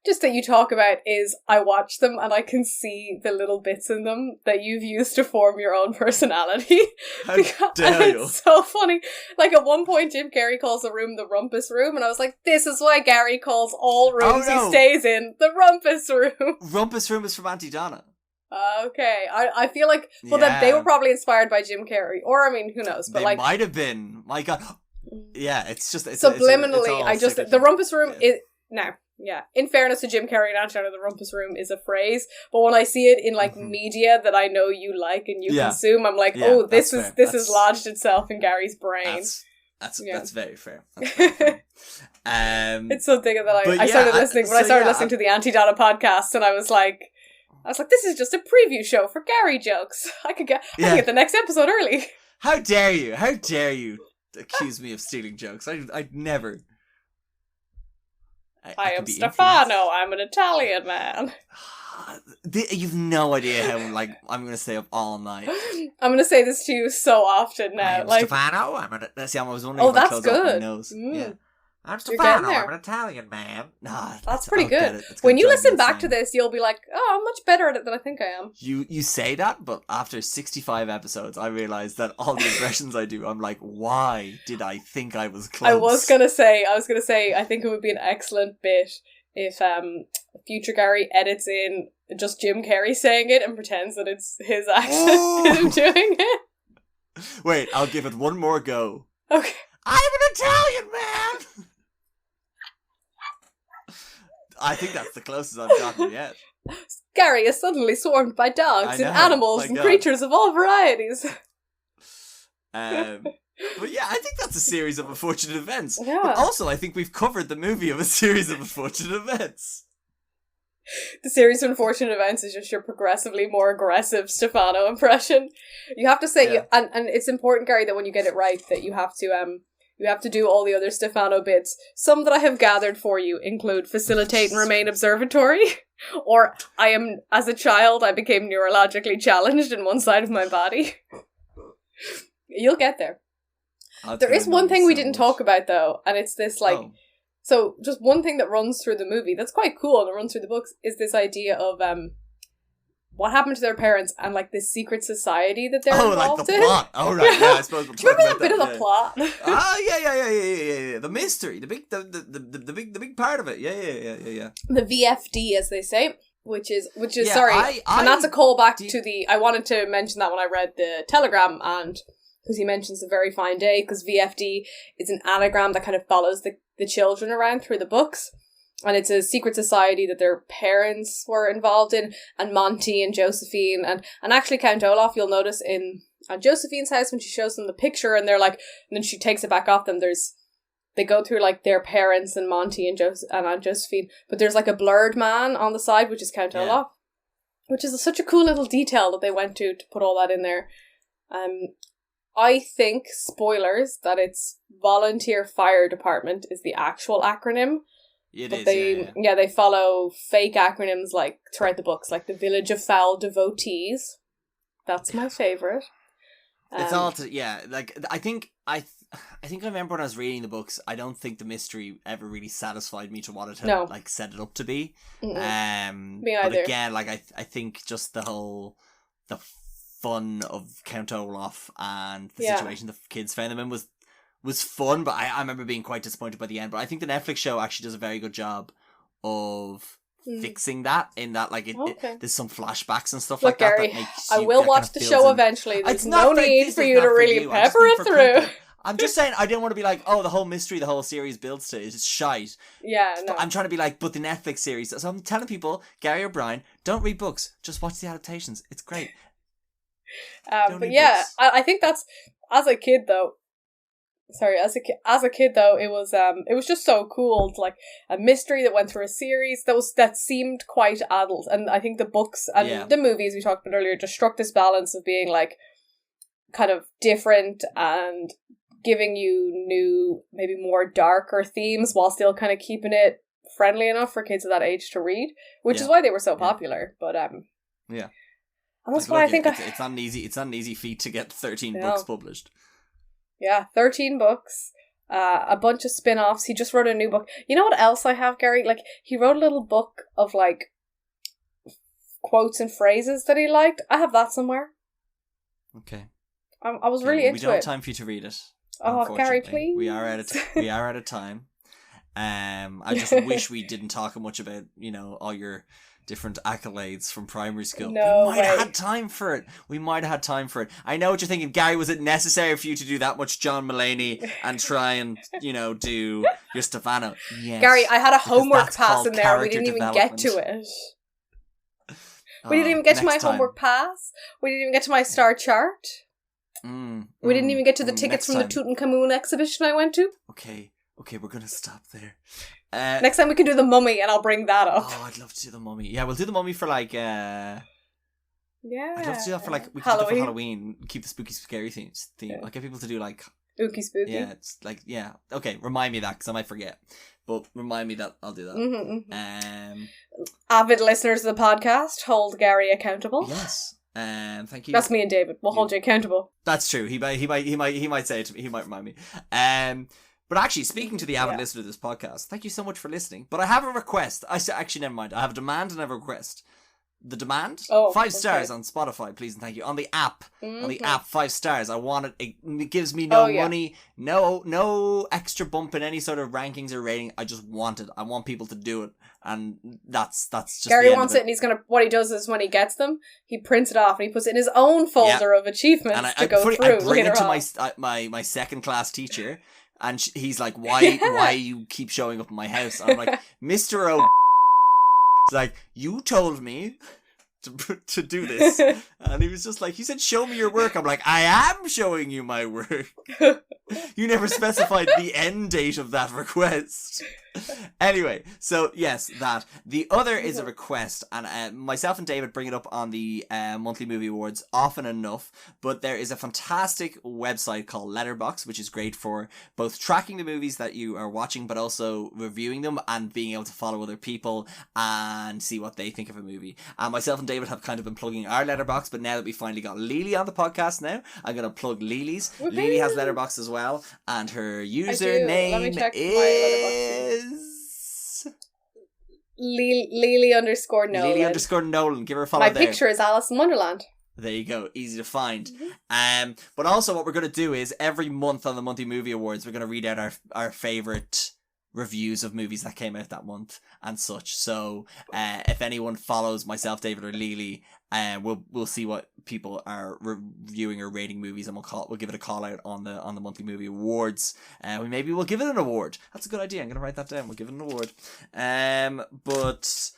Speaker 2: just that you talk about, is I watch them and I can see the little bits in them that you've used to form your own personality.
Speaker 1: How dare you?
Speaker 2: It's so funny. Like at one point Jim Carrey calls the room the rumpus room, and I was like, this is why Gary calls all rooms he stays in the rumpus room.
Speaker 1: Rumpus room is from Auntie Donna.
Speaker 2: Okay, I feel like that they were probably inspired by Jim Carrey, or I mean, who knows? But
Speaker 1: they
Speaker 2: like
Speaker 1: might have been. My God, it's just
Speaker 2: subliminally. The rumpus room is now. Yeah, in fairness to Jim Carrey and Auntie Donna, the rumpus room is a phrase, but when I see it in like media that I know you like and you consume, I'm like, this has lodged itself in Gary's brain.
Speaker 1: That's very fair. That's very fair.
Speaker 2: It's something that I started listening when I started listening to the Auntie Donna podcast, and I was like, this is just a preview show for Gary jokes. I could get the next episode early.
Speaker 1: How dare you? How dare you accuse me of stealing jokes? I'd never.
Speaker 2: I am Stefano. I'm an Italian man.
Speaker 1: You've no idea how I'm going to stay up all night.
Speaker 2: I'm going to say this to you so often now.
Speaker 1: I am Stefano. I was wondering if I closed off my nose. Yeah. I'm
Speaker 2: You're getting
Speaker 1: Stefano.
Speaker 2: there.
Speaker 1: I'm an Italian man. Nah,
Speaker 2: That's pretty
Speaker 1: I'll get
Speaker 2: good.
Speaker 1: it. It's gonna
Speaker 2: When you
Speaker 1: drive me
Speaker 2: listen back to
Speaker 1: insane.
Speaker 2: this, you'll be like, oh, I'm much better at it than I think I am.
Speaker 1: You say that, but after 65 episodes, I realised that all the impressions I do, I'm like, why did I think I was close?
Speaker 2: I was gonna say, I think it would be an excellent bit if future Gary edits in just Jim Carrey saying it and pretends that it's his accent him doing it.
Speaker 1: Wait, I'll give it one more go.
Speaker 2: Okay.
Speaker 1: I'm an Italian man! I think that's the closest I've gotten yet.
Speaker 2: Gary is suddenly swarmed by dogs and
Speaker 1: I know,
Speaker 2: animals
Speaker 1: my
Speaker 2: and
Speaker 1: God.
Speaker 2: creatures of all varieties.
Speaker 1: But yeah, I think that's a series of unfortunate events.
Speaker 2: Yeah.
Speaker 1: But also, I think we've covered the movie of a series of unfortunate events.
Speaker 2: The series of unfortunate events is just your progressively more aggressive Stefano impression. You have to say,
Speaker 1: Yeah.
Speaker 2: and it's important, Gary, that when you get it right, that you have to do all the other Stefano bits. Some that I have gathered for you include facilitate and remain observatory, or as a child, I became neurologically challenged in one side of my body. You'll get there. There is one thing we didn't talk about, though, and it's this, so just one thing that runs through the movie that's quite cool and it runs through the books is this idea of what happened to their parents and like this secret society that they're involved
Speaker 1: like the
Speaker 2: in.
Speaker 1: plot. Oh right, yeah. I suppose we'll
Speaker 2: Do you
Speaker 1: talk
Speaker 2: remember
Speaker 1: about
Speaker 2: that bit of the plot?
Speaker 1: Yeah. The mystery, the big part of it. Yeah.
Speaker 2: The VFD, as they say, which is
Speaker 1: Yeah,
Speaker 2: sorry, and that's a callback to the. I wanted to mention that when I read the telegram, and because he mentions the very fine day, because VFD is an anagram that kind of follows the children around through the books. And it's a secret society that their parents were involved in, and Monty and Josephine, and actually Count Olaf, you'll notice at Josephine's house when she shows them the picture, and they're like, and then she takes it back off them, they go through like their parents and Monty and Aunt Josephine, but there's like a blurred man on the side, which is Count Olaf, which is such a cool little detail that they went to put all that in there. I think, spoilers, that it's Volunteer Fire Department is the actual acronym. They follow fake acronyms like throughout the books, like the Village of Foul Devotees. That's my favourite.
Speaker 1: It's all I think I remember when I was reading the books, I don't think the mystery ever really satisfied me to what it had like set it up to be.
Speaker 2: Me
Speaker 1: But
Speaker 2: either.
Speaker 1: again, like I think just the fun of Count Olaf and the situation the kids found them in was fun, but I remember being quite disappointed by the end. But I think the Netflix show actually does a very good job of fixing that, in that like there's some flashbacks and stuff like
Speaker 2: Gary,
Speaker 1: that makes
Speaker 2: I
Speaker 1: you,
Speaker 2: will
Speaker 1: that
Speaker 2: watch
Speaker 1: kind of
Speaker 2: the
Speaker 1: fills
Speaker 2: show
Speaker 1: in.
Speaker 2: eventually. There's
Speaker 1: It's
Speaker 2: no
Speaker 1: not
Speaker 2: need for you to really pepper it through.
Speaker 1: I'm just saying, I didn't want to be like, oh, the whole mystery, the whole series builds to it. It's shite.
Speaker 2: Yeah, no.
Speaker 1: But I'm trying to be like, but the Netflix series. So I'm telling people, Gary O'Brien, don't read books. Just watch the adaptations. It's great.
Speaker 2: But yeah, I think that's, as a kid though, it was just so cool to, like, a mystery that went through a series that seemed quite adult, and I think the books and the movies we talked about earlier just struck this balance of being like kind of different and giving you new, maybe more darker themes while still kind of keeping it friendly enough for kids of that age to read, which is why they were so popular. But
Speaker 1: yeah,
Speaker 2: and that's why I think
Speaker 1: it's not an easy feat to get 13 books published.
Speaker 2: Yeah, 13 books, a bunch of spin-offs. He just wrote a new book. You know what else I have, Gary? Like, he wrote a little book of, like, quotes and phrases that he liked. I have that somewhere.
Speaker 1: Okay.
Speaker 2: I was really into it.
Speaker 1: We don't have time for you to read it.
Speaker 2: Oh, Gary, please.
Speaker 1: We are out of time. I just wish we didn't talk much about, all your different accolades from primary school.
Speaker 2: No
Speaker 1: we might have had time for it. I know what you're thinking, Gary. Was it necessary for you to do that much John Mulaney and try and, do your Stefano? Yes.
Speaker 2: Gary, I had a homework pass in there. We didn't even get to it. We didn't even get to my homework pass. We didn't even get to my star chart. We didn't even get to the tickets from the Tutankhamun exhibition I went to.
Speaker 1: Okay, we're gonna stop there.
Speaker 2: Next time we can do the Mummy, and I'll bring that up.
Speaker 1: Oh, I'd love to do the Mummy. Yeah, we'll do the Mummy for like.
Speaker 2: Yeah.
Speaker 1: I'd love to do that for like we can do that for Halloween. Keep the spooky, scary theme.
Speaker 2: Yeah.
Speaker 1: Like get people to do like.
Speaker 2: Spooky.
Speaker 1: Yeah, it's like Okay, remind me of that because I might forget. But remind me that I'll do that.
Speaker 2: Avid listeners of the podcast, hold Gary accountable.
Speaker 1: Yes. Thank you.
Speaker 2: That's me and David. We'll hold you accountable.
Speaker 1: That's true. He might say it to me. He might remind me. But actually, speaking to the avid
Speaker 2: Yeah.
Speaker 1: listener to this podcast, thank you so much for listening. But I have a request. Actually, never mind. I have a demand and I have a request. The demand?
Speaker 2: Oh,
Speaker 1: 5 stars
Speaker 2: okay.
Speaker 1: on Spotify, please and thank you. On the app. On the
Speaker 2: Mhm.
Speaker 1: app, 5 stars. I want it. It gives me no
Speaker 2: Oh, yeah.
Speaker 1: money, no extra bump in any sort of rankings or rating. I just want it. I want people to do it. And that's just
Speaker 2: Gary
Speaker 1: the end
Speaker 2: wants
Speaker 1: of
Speaker 2: it, and he's gonna. What he does is when he gets them, he prints it off and he puts it in his own folder of achievements
Speaker 1: And
Speaker 2: to go
Speaker 1: I
Speaker 2: through
Speaker 1: bring
Speaker 2: later
Speaker 1: it to
Speaker 2: on.
Speaker 1: my second class teacher, and he's like, "Why you keep showing up in my house?" And I'm like, "Mr. O." It's like, "You told me to do this," and he was just like, "He said, show me your work." I'm like, "I am showing you my work." You never specified the end date of that request. Anyway, so yes, that. The other is a request, and myself and David bring it up on the monthly movie awards often enough, but there is a fantastic website called Letterboxd, which is great for both tracking the movies that you are watching, but also reviewing them and being able to follow other people and see what they think of a movie. And myself and David have kind of been plugging our Letterboxd, but now that we finally got Lili on the podcast now, I'm going to plug Lili's.
Speaker 2: Woohoo!
Speaker 1: Lili has Letterboxd as well, and her
Speaker 2: Let me
Speaker 1: username
Speaker 2: check my
Speaker 1: is...
Speaker 2: Lili _ Nolan.
Speaker 1: Lili _ Nolan. Give her a follow
Speaker 2: My
Speaker 1: there.
Speaker 2: picture is Alice in Wonderland.
Speaker 1: There you go. Easy to find. But also what we're going to do is every month on the monthly movie awards, we're going to read out our favourite reviews of movies that came out that month and such. So if anyone follows myself, David, or Lili, we'll see what people are reviewing or rating movies, and we'll give it a call out on the monthly movie awards. Maybe we'll give it an award. That's a good idea. I'm gonna write that down. We'll give it an award. But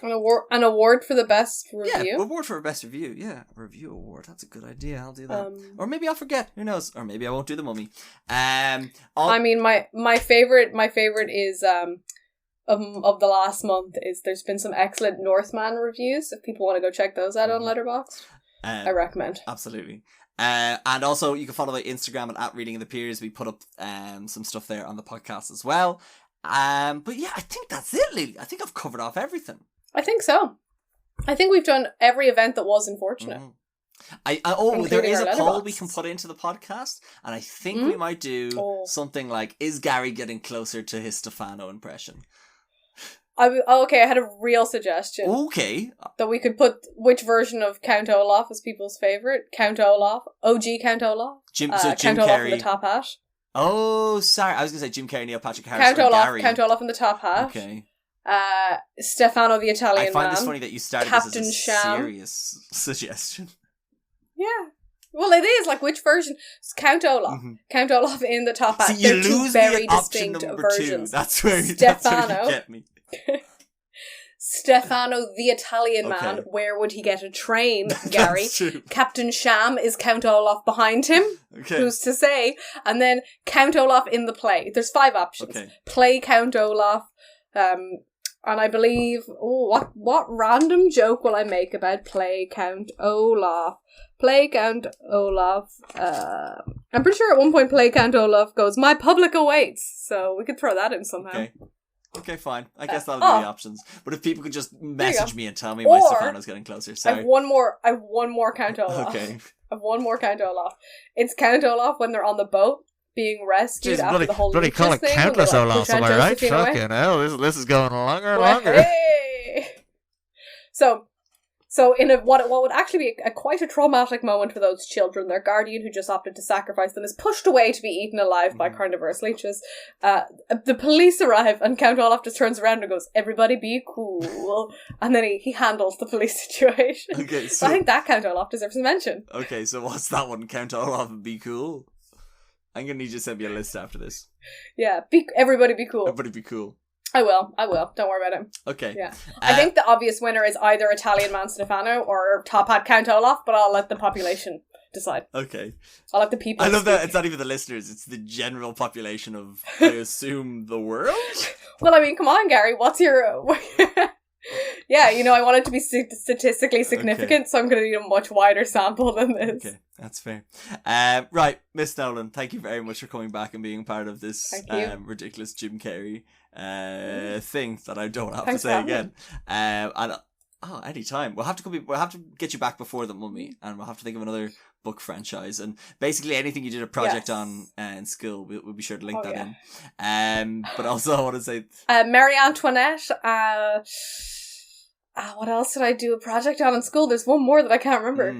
Speaker 2: An award for the best review.
Speaker 1: yeah, award for best review. Yeah, review award. That's a good idea. I'll do that. Or maybe I'll forget. Who knows? Or maybe I won't do the Mummy.
Speaker 2: I mean, my favorite is of the last month is there's been some excellent Northman reviews. If people want to go check those out on Letterboxd, I recommend.
Speaker 1: Absolutely. And also you can follow the Instagram at Reading of the Peers. We put up some stuff there on the podcast as well. But yeah, I think that's it, Lili. I think I've covered off everything.
Speaker 2: I think so. I think we've done every event that was unfortunate.
Speaker 1: There is a poll
Speaker 2: Letterboxd.
Speaker 1: we can put into the podcast, and I think we might do something like, is Gary getting closer to his Stefano impression?
Speaker 2: Okay, I had a real suggestion.
Speaker 1: Okay.
Speaker 2: That we could put which version of Count Olaf is people's favourite. Count Olaf. OG Count Olaf.
Speaker 1: Jim
Speaker 2: Count
Speaker 1: Carrey.
Speaker 2: Olaf in the top hat.
Speaker 1: Oh, sorry. I was going to say Jim Carrey, Neil Patrick Harris,
Speaker 2: Count
Speaker 1: or
Speaker 2: Olaf.
Speaker 1: Gary.
Speaker 2: Count Olaf in the top hat.
Speaker 1: Okay.
Speaker 2: Stefano the Italian
Speaker 1: I find
Speaker 2: man.
Speaker 1: this funny that you started
Speaker 2: Captain
Speaker 1: this as a
Speaker 2: Sham.
Speaker 1: serious suggestion.
Speaker 2: Yeah. Well, it is like which version? It's Count Olaf. Count Olaf in the top hat.
Speaker 1: See, you
Speaker 2: They're two
Speaker 1: lose
Speaker 2: very
Speaker 1: me at option
Speaker 2: distinct
Speaker 1: number
Speaker 2: versions.
Speaker 1: 2. That's where you get me.
Speaker 2: Stefano the Italian man. Where would he get a train, Gary?
Speaker 1: That's true.
Speaker 2: Captain Sham is Count Olaf behind him.
Speaker 1: Okay.
Speaker 2: Who's to say? And then Count Olaf in the play. There's 5 options.
Speaker 1: Okay.
Speaker 2: Play Count Olaf. And I believe, what random joke will I make about play Count Olaf? Play Count Olaf. I'm pretty sure at one point play Count Olaf goes, my public awaits. So we could throw that in somehow.
Speaker 1: Okay, fine. I guess that'll be the options. But if people could just message me and tell me my
Speaker 2: Or,
Speaker 1: Stefano's getting closer. Sorry.
Speaker 2: I have one more Count Olaf.
Speaker 1: Okay.
Speaker 2: I have one more Count Olaf. It's Count Olaf when they're on the boat being rescued after the whole
Speaker 3: bloody
Speaker 2: leeches
Speaker 3: call it
Speaker 2: thing,
Speaker 3: countless
Speaker 2: when they,
Speaker 3: Olafs, am I right?
Speaker 2: Josephine away.
Speaker 3: Fucking hell, this is going longer and
Speaker 2: Well,
Speaker 3: longer.
Speaker 2: hey! So in what would actually be quite a traumatic moment for those children, their guardian who just opted to sacrifice them is pushed away to be eaten alive by carnivorous leeches. The police arrive and Count Olaf just turns around and goes, everybody be cool. And then he handles the police situation.
Speaker 1: Okay,
Speaker 2: so I think that Count Olaf deserves a mention.
Speaker 1: Okay, so what's that one? Count Olaf and be cool? I'm going to need you to send me a list after this.
Speaker 2: Yeah, everybody be cool.
Speaker 1: Everybody be cool.
Speaker 2: I will. Don't worry about him.
Speaker 1: Okay.
Speaker 2: Yeah. I think the obvious winner is either Italian man Stefano or Top Hat Count Olaf, but I'll let the population decide.
Speaker 1: Okay.
Speaker 2: I'll let the people
Speaker 1: I love
Speaker 2: speak.
Speaker 1: that it's not even the listeners, it's the general population of, I assume, the world?
Speaker 2: Well, I mean, come on, Gary, what's your... Yeah, I want it to be statistically significant, so I'm going to need a much wider sample than this.
Speaker 1: Okay, that's fair. Right, Miss Nolan, thank you very much for coming back and being part of this ridiculous Jim Carrey thing that I don't have to say again. Anytime. We'll have to get you back before the Mummy, and we'll have to think of another book franchise, and basically anything you did a project
Speaker 2: Yes.
Speaker 1: on in school, we'll be sure to link
Speaker 2: Oh,
Speaker 1: that
Speaker 2: yeah.
Speaker 1: in. But also I want to say,
Speaker 2: Marie Antoinette. What else did I do a project on in school? There's one more that I can't remember.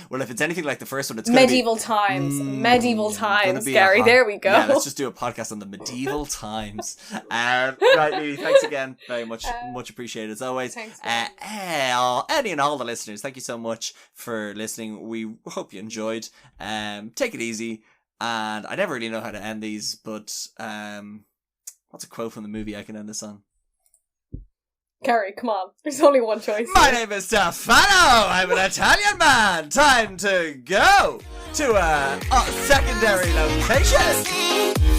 Speaker 1: well, if it's anything like the first one, it's gonna
Speaker 2: Medieval times. Medieval times, Gary. There we go.
Speaker 1: Yeah, let's just do a podcast on the medieval times. Right, Lili, thanks again very much. Much appreciated as always.
Speaker 2: Thanks,
Speaker 1: Any and all the listeners, thank you so much for listening. We hope you enjoyed. Take it easy. And I never really know how to end these, but what's a quote from the movie I can end this on?
Speaker 2: Gary, come on. There's only one choice.
Speaker 1: My name is Stefano. I'm an Italian man. Time to go to a secondary location.